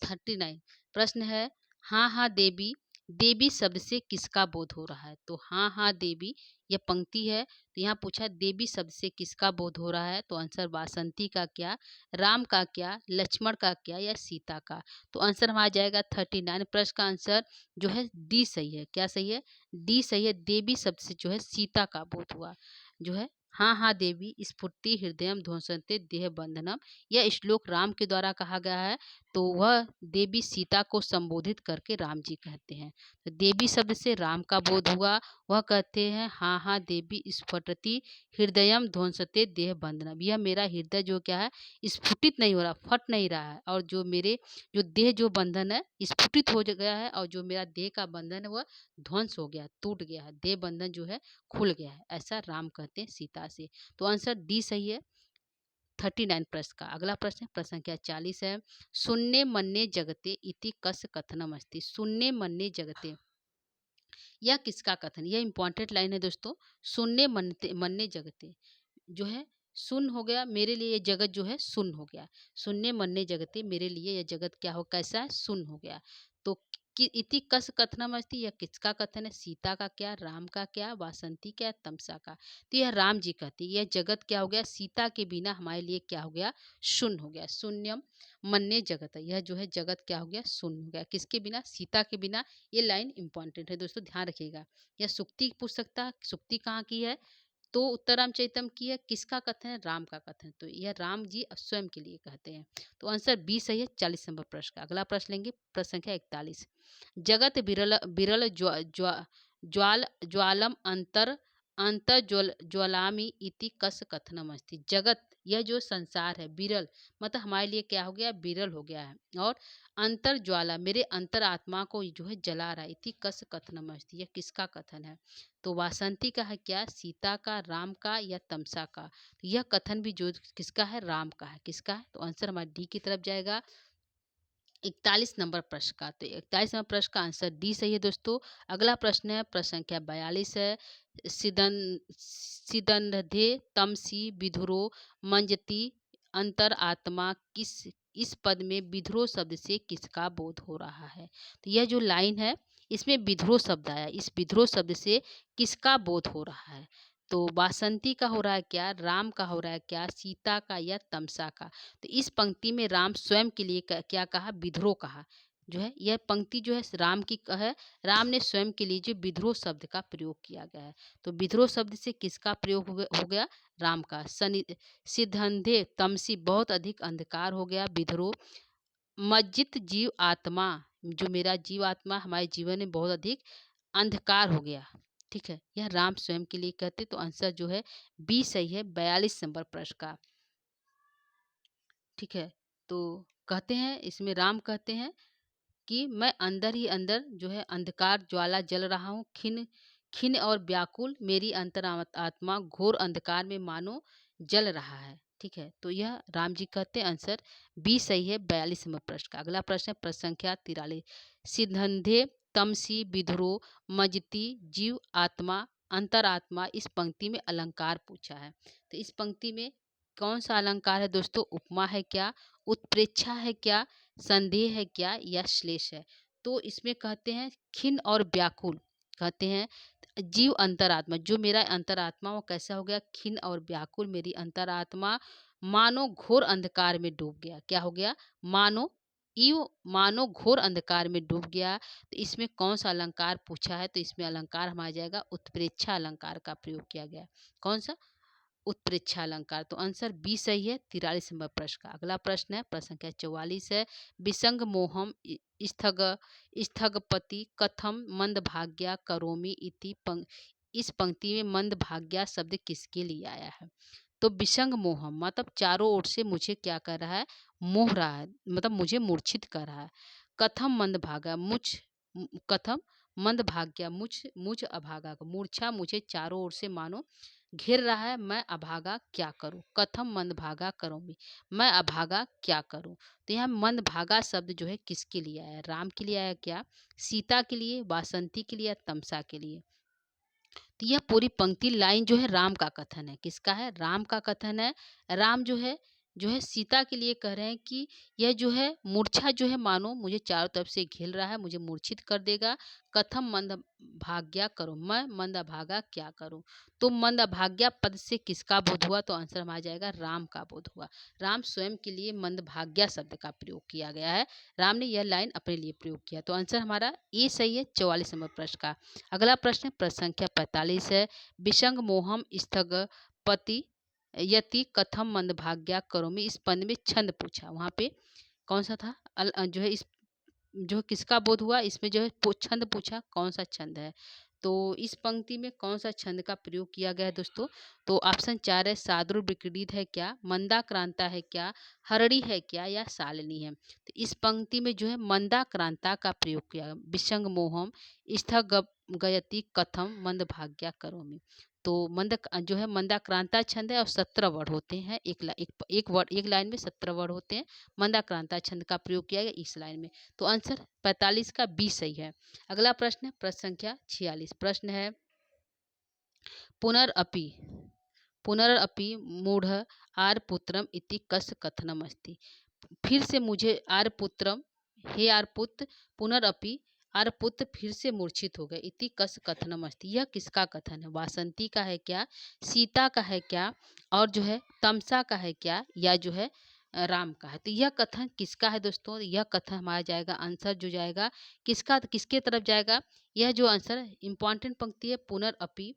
39। प्रश्न है हाँ हाँ देवी। देवी शब्द से किसका बोध हो रहा है? तो हाँ हाँ देवी यह पंक्ति है। तो यहाँ पूछा देवी शब्द से किसका बोध हो रहा है? तो आंसर वासंती का क्या, राम का क्या, लक्ष्मण का क्या, या सीता का? तो आंसर हमारा जाएगा 39। प्रश्न का आंसर जो है डी सही है। क्या सही है? डी सही है। देवी शब्द से जो है सीता का बोध हुआ जो है। हाँ हाँ देवी स्फुटति हृदयम ध्वंसते देह बंधनम। यह श्लोक राम के द्वारा कहा गया है। तो वह देवी सीता को संबोधित करके राम जी कहते हैं। तो देवी शब्द से राम का बोध हुआ। वह कहते हैं हाँ हाँ देवी स्फुटति हृदयम ध्वंसते देह बंधनम। यह मेरा हृदय जो क्या है स्फुटित नहीं हो रहा, फट नहीं रहा है, और जो मेरे जो देह जो बंधन है स्फुटित हो गया है, और जो मेरा देह का बंधन है वह ध्वंस हो गया, टूट गया है, देह बंधन जो है खुल गया है। ऐसा राम कहते हैं सीता से। तो आंसर डी सही है 39 प्रश्न का। अगला प्रश्न है प्रश्न संख्या 40 है। शून्य मन्ये जगते इति कस कथनम अस्ति। शून्य मन्ये जगते यह किसका कथन? यह इंपॉर्टेंट लाइन है दोस्तों। शून्य मनते मन्ये जगते जो है सुन हो गया, मेरे लिए ये जगत जो है सुन हो गया। शून्य मन्ये जगते, मेरे लिए यह जगत क्या हो, कैसा है, सुन हो गया। तो इति कस कथनम अस्ति, यह किसका कथन है? सीता का क्या, राम का क्या, वासंती क्या, तमसा का? तो यह राम जी कहती है यह जगत क्या हो गया, सीता के बिना हमारे लिए क्या हो गया, शून्य हो गया। शून्यम मन्य जगत, यह जो है जगत क्या हो गया, शून्य हो गया। किसके बिना? सीता के बिना। ये लाइन इंपॉर्टेंट है दोस्तों, ध्यान रखिएगा। यह सुक्ति पूछ सकता है। सुक्ति कहाँ की है? तो उत्तरामचरितम की है। किसका कथन है? राम का कथन है। तो यह राम जी स्वयं के लिए कहते हैं। तो आंसर बी सही है 40 नंबर प्रश्न का। अगला प्रश्न लेंगे प्रश्न संख्या 41। जगत बिरल बिरल ज्वालम अंतर ज्वलामी इति कस कथनम अस्ति। जगत यह जो संसार है विरल, मतलब हमारे लिए क्या हो गया, विरल हो गया है, और अंतर ज्वाला मेरे अंतर आत्मा को जो है जला रहा है। इति कस कथनम अस्ति, यह किसका कथन है? तो वासंती का है क्या, सीता का, राम का, या तमसा का? तो यह कथन भी जो किसका है, राम का है। किसका है? तो आंसर हमारा डी की तरफ जाएगा 41 नंबर प्रश्न का। तो 41 नंबर प्रश्न का आंसर डी सही है दोस्तों। अगला प्रश्न है प्रश्न संख्या 42 है। सिदन सिदंधे तमसी विधुरो मंजती अंतर आत्मा किस, इस पद में विद्रोह शब्द से किसका बोध हो रहा है? तो यह जो लाइन है इसमें विद्रोह शब्द आया, इस विद्रोह शब्द से किसका बोध हो रहा है? तो वासंती का हो रहा है क्या, राम का हो रहा है क्या, सीता का, या तमसा का? तो इस पंक्ति में राम स्वयं के लिए क्या कहा, विद्रोह कहा। जो है यह पंक्ति जो है राम की है। राम ने स्वयं के लिए जो विद्रोह शब्द का प्रयोग किया गया है। तो विद्रोह शब्द से किसका प्रयोग हो गया, राम का। सनि सिद्धंधे तमसी, बहुत अधिक अंधकार हो गया, विद्रोह। मज्जित जीव आत्मा, जो मेरा जीव आत्मा हमारे जीवन में बहुत अधिक अंधकार हो गया। ठीक है, यह राम स्वयं के लिए कहते। तो आंसर जो है बी सही है 42 नंबर प्रश्न का। ठीक है, तो कहते हैं इसमें राम कहते हैं कि मैं अंदर ही अंदर जो है अंधकार ज्वाला जल रहा हूँ, खिन खिन्न और व्याकुल मेरी अंतरात्मा घोर अंधकार में मानो जल रहा है। ठीक है, तो यह राम जी कहते हैं, आंसर बी सही है 42 नंबर प्रश्न का। अगला प्रश्न है प्रश्न संख्या 43। सिद्धंधे तमसी विधुरो मजती जीव आत्मा अंतरात्मा, इस पंक्ति में अलंकार पूछा है। तो इस पंक्ति में कौन सा अलंकार है दोस्तों? उपमा है क्या, उत्प्रेक्षा है क्या, संदेह है क्या, या श्लेष है? तो इसमें कहते हैं खिन्न और व्याकुल, कहते हैं जीव अंतरात्मा, जो मेरा अंतरात्मा वो कैसा हो गया? खिन्न और व्याकुल मेरी अंतरात्मा मानो घोर अंधकार में डूब गया। क्या हो गया? मानो घोर अंधकार में डूब गया। तो इसमें कौन सा अलंकार पूछा है? तो इसमें अलंकार हमारा जाएगा उत्प्रेक्षा अलंकार का प्रयोग किया गया। कौन सा? उत्प्रेक्षा अलंकार। तो आंसर बी सही है 43 नंबर प्रश्न का। अगला प्रश्न है प्रश्न संख्या 44 है। विसंग मोहम स्थग स्थगपति कथम मंदभाग्या करोमि इति इस पंक्ति में मंदभाग्या शब्द किसके लिए आया है? तो विसंग मोहम मतलब चारों ओर से मुझे क्या कर रहा है? मोह रहा है, मतलब मुझे मूर्छित कर रहा है। कथम मंदभागा कथम मंदभाग्या मुझ अभागा, मूर्छा मुझे चारों ओर से मानो घेर रहा है, मैं अभागा क्या करूं? कथम मंदभागा करोमि, मैं अभागा क्या करूं? तो यहाँ मंदभागा शब्द जो है किसके लिए आया? राम के लिए आया क्या, सीता के लिए, वासंती के लिए, या तमसा के लिए? तो यह पूरी पंक्ति लाइन जो है राम का कथन है। किसका है? राम का कथन है। राम जो है सीता के लिए कह रहे हैं कि यह जो है मूर्छा जो है मानो मुझे चारों तरफ से घेर रहा है, मुझे मूर्छित कर देगा। कथम मंद भाग्या करो, मैं मंद अभागा क्या करूं? तो मंद अभाग्या पद से किसका बोध हुआ? तो आंसर हमारा जाएगा राम का बोध हुआ। राम स्वयं के लिए मंद भाग्या शब्द का प्रयोग किया गया है। राम ने यह लाइन अपने लिए प्रयोग किया। तो आंसर हमारा ए सही है 44 नंबर प्रश्न का। अगला प्रश्न प्रश्न संख्या 45 है। विसंग मोहम स्थगपति यति कथम मंदभाग्या करोमि, इस पद में छंद पूछा। वहां पे कौन सा था? जो है इस जो किसका बोध हुआ? इसमें जो है छंद पूछा, कौन सा छंद है? तो इस पंक्ति में कौन सा छंद का प्रयोग किया गया है दोस्तों? तो ऑप्शन 4 है सादुर विक्रीडित है क्या, मंदाक्रांता है क्या, हरड़ी है क्या, या शालिनी है? तो इस पंक्ति में जो है मंदाक्रांता का प्रयोग किया गया। विसंग मोहम स्थग गयति कथम मंदभाग्या करोमि। तो जो है मंदाक्रांता छंद है और 17 वर्ड होते हैं। एक लाइन में 17 वर्ड होते हैं। मंदाक्रांता छंद का प्रयोग किया गया इस लाइन में। तो आंसर 45 का बी सही है। अगला प्रश्न है प्रश्न संख्या 46। प्रश्न है पुनरअपि पुनरअपि मूढ़ आर पुत्रम इति कस कथनम अस्ति। फिर से मुझे आर पुत्रम, हे आर पुत्र, पुनरअपि आर्यपुत्र फिर से मूर्छित हो गए। इति कस कथनम अस्ति, यह किसका कथन है? वासंती का है क्या, सीता का है क्या, और जो है तमसा का है क्या, या जो है राम का है? तो यह कथन किसका है दोस्तों? यह कथन हमारा जाएगा, आंसर जो जाएगा किसका, किसके तरफ जाएगा? यह जो आंसर इंपॉर्टेंट पंक्ति है पुनरअपि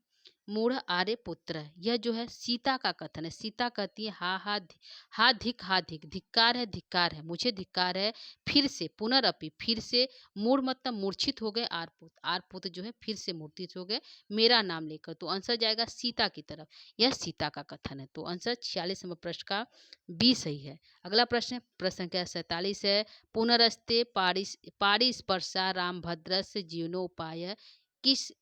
मूढ़ आर्य पुत्र, यह जो है सीता का कथन है। सीता कहती है हा धिक, धिक्कार है, मुझे धिक्कार है। फिर से पुनरअपि, फिर से, मूढ़ मतलब मूर्छित हो गए, आर्यपुत्र जो है फिर से मूर्छित हो गए मेरा नाम लेकर। तो आंसर जाएगा सीता की तरफ, यह सीता का कथन है। तो आंसर 46 नंबर प्रश्न का बी सही है। अगला प्रश्न प्रश्न संख्या 47 है। पुनरस्ते पारी स्पर्शा राम भद्रस्य जीवनोपाय,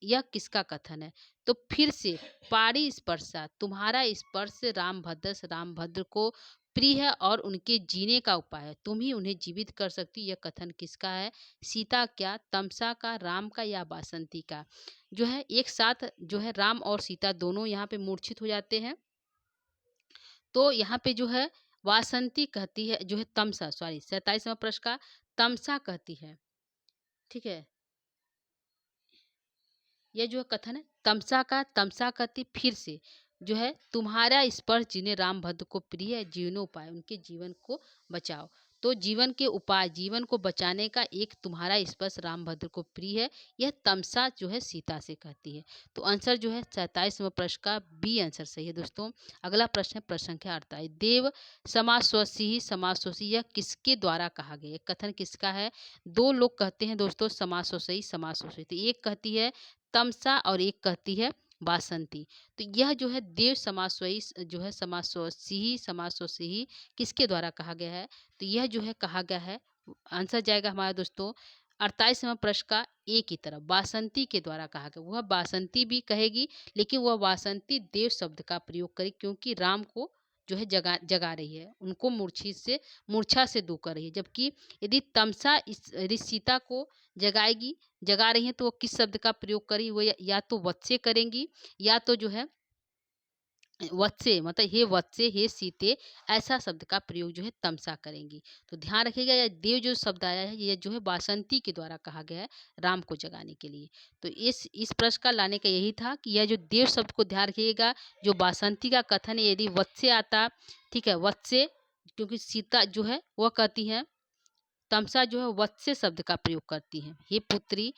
यह किसका कथन है? तो फिर से पारी स्पर्शा, तुम्हारा स्पर्श रामभद्र को प्रिय है और उनके जीने का उपाय है, तुम ही उन्हें जीवित कर सकती। यह कथन किसका है? सीता क्या, तमसा का, राम का, या बासंती का? जो है एक साथ जो है राम और सीता दोनों यहाँ पे मूर्छित हो जाते हैं। तो यहाँ पे जो है वासंती कहती है, जो है तमसा, सॉरी 47वां प्रश्न का तमसा कहती है। ठीक है, यह जो कथन है तमसा कहती फिर से जो है तुम्हारा स्पर्श जिन्हें रामभद्र को प्रिय है, जीवनोपाय, उनके जीवन को बचाओ। तो जीवन के उपाय, जीवन को बचाने का एक तुम्हारा स्पर्श रामभद्र को प्रिय है, यह तमसा जो है सीता से कहती है। तो आंसर जो है 47वें प्रश्न का बी आंसर सही है दोस्तों। अगला प्रश्न है प्रश्न संख्या 48। देव समासोसी, यह किसके द्वारा कहा गया? कथन किसका है? दो लोग कहते हैं दोस्तों समासोसी। तो एक कहती है तमसा और एक कहती है बासंती। तो यह जो है देव समासोई जो है समासोसी किसके द्वारा कहा गया है? तो यह जो है कहा गया है, आंसर जाएगा हमारा दोस्तों 48वें प्रश्न का ए की तरफ वासंती के द्वारा कहा गया। वह वासंती भी कहेगी, लेकिन वह वासंती देव शब्द का प्रयोग करेगी, क्योंकि राम को जो है जगा रही है, उनको मूर्छा से दूर कर रही है। जबकि यदि तमसा यदि सीता को जगा रही है, तो वो किस शब्द का प्रयोग करी? वो या तो वत्से करेंगी, या तो जो है वत्से, मतलब हे वत्से हे सीते, ऐसा शब्द का प्रयोग जो है तमसा करेंगी। तो ध्यान रखिएगा, यह देव जो शब्द आया है, ये जो है वासंती के द्वारा कहा गया है राम को जगाने के लिए। तो इस प्रश्न का लाने का यही था कि यह जो देव शब्द को ध्यान रखिएगा, जो वासंती का कथन है, यदि वत्से आता, ठीक है, वत्से, क्योंकि सीता जो है वह कहती है, तमसा जो है वत्से शब्द का प्रयोग करती है, हे पुत्री,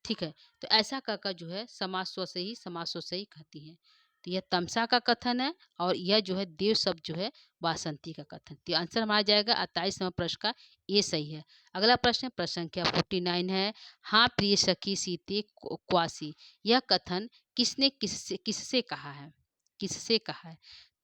ठीक है। तो ऐसा कहकर जो है समास स्व से ही कहती हैं। तो यह तमसा का कथन है, और यह जो है देव शब्द जो है वासंती का कथन। तो आंसर हमारा जाएगा 28वें प्रश्न का ये सही है। अगला प्रश्न है, प्रश्न संख्या 49 है, हाँ प्रिय सखी सीते क्वासी, यह कथन किसने किससे किससे कहा है? किससे कहा है?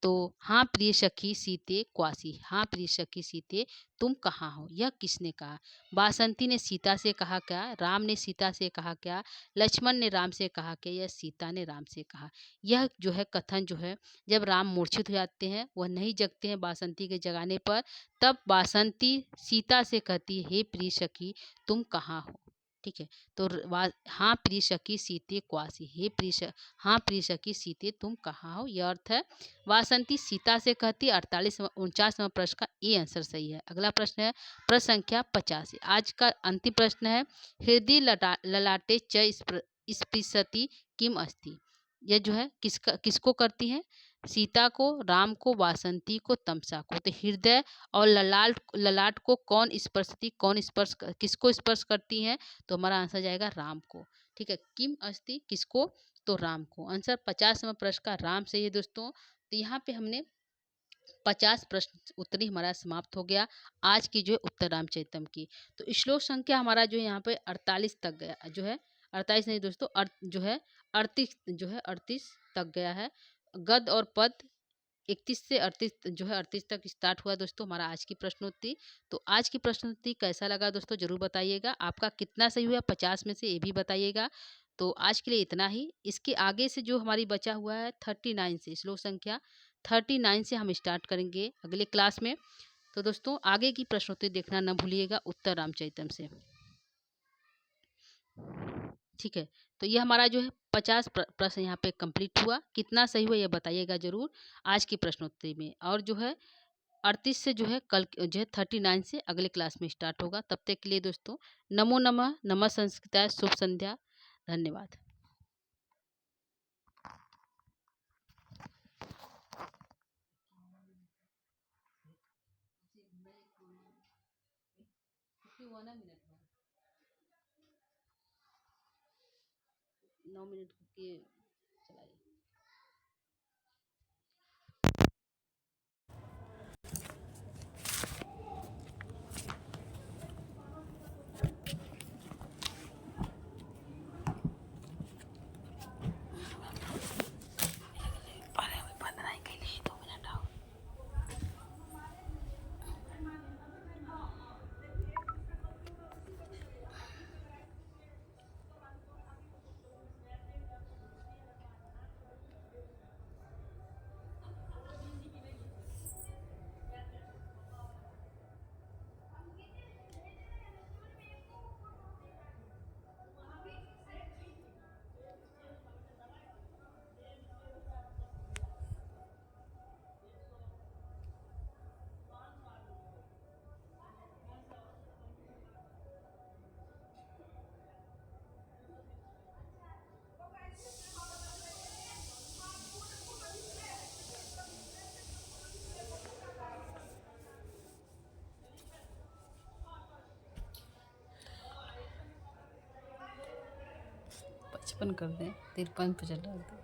तो हाँ प्रिय सखी सीते क्वासी, हाँ प्रिय सखी सीते तुम कहाँ हो, यह किसने कहा? वासंती ने सीता से कहा क्या? राम ने सीता से कहा क्या? लक्ष्मण ने राम से कहा क्या? या सीता ने राम से कहा? यह जो है कथन जो है, जब राम मूर्छित हो जाते हैं, वह नहीं जगते हैं वासंती के जगाने पर, तब वासंती सीता से कहती है, हे प्रिय सखी तुम कहाँ हो, ठीक है। तो हाँ प्रिय सखी सीते क्वासी, हाँ प्रिय सखी सीते तुम कहाँ हो, यह अर्थ है। वासंती सीता से कहती 49वें प्रश्न का ए आंसर सही है। अगला प्रश्न है, प्रश्न संख्या 50। आज का अंतिम प्रश्न है, हृदय ललाटे च स्पृशति किम अस्ति, यह जो है किसको करती है? सीता को, राम को, वासंती को, तमसा को। तो हृदय और ललाट को किसको स्पर्श करती हैं? तो हमारा आंसर जाएगा राम को, ठीक है। किम अस्ति किसको? तो राम को। आंसर 50वें प्रश्न का राम से ही दोस्तों। तो यहाँ पे हमने 50 प्रश्न उत्तर ही हमारा समाप्त हो गया आज की जो है उत्तर रामचरितम की। तो श्लोक संख्या हमारा जो है यहाँ पे 48 तक गया, जो है 48 नहीं दोस्तों, जो है 38 तक गया है। गद और पद 31 से 38 जो है 38 तक स्टार्ट हुआ दोस्तों हमारा आज की प्रश्नोत्तरी। तो आज की प्रश्नोत्तरी कैसा लगा दोस्तों जरूर बताइएगा। आपका कितना सही हुआ 50 में से, ये भी बताइएगा। तो आज के लिए इतना ही। इसके आगे से जो हमारी बचा हुआ है 39 से, श्लोक संख्या 39 से हम स्टार्ट करेंगे अगले क्लास में। तो दोस्तों आगे की प्रश्नोत्तरी देखना न भूलिएगा उत्तर रामचरितम से, ठीक है। तो ये हमारा जो है 50 प्रश्न यहाँ पे कंप्लीट हुआ। कितना सही हुआ ये बताइएगा जरूर आज की प्रश्नोत्तरी में। और जो है 38 से जो है कल जो है 39 से अगले क्लास में स्टार्ट होगा। तब तक के लिए दोस्तों नमो नमः, नमः संस्कृताय, शुभ संध्या, धन्यवाद। नौ मिनट के चलाइए। पचपन कर दें, 53 पे चल रहा था।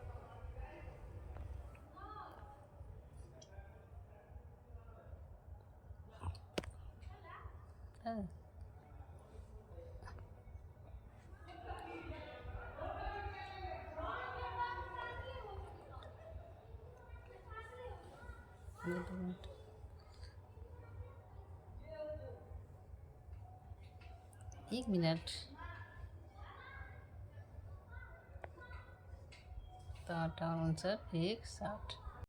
हाँ। एक मिनट। तो 58 59 1 60।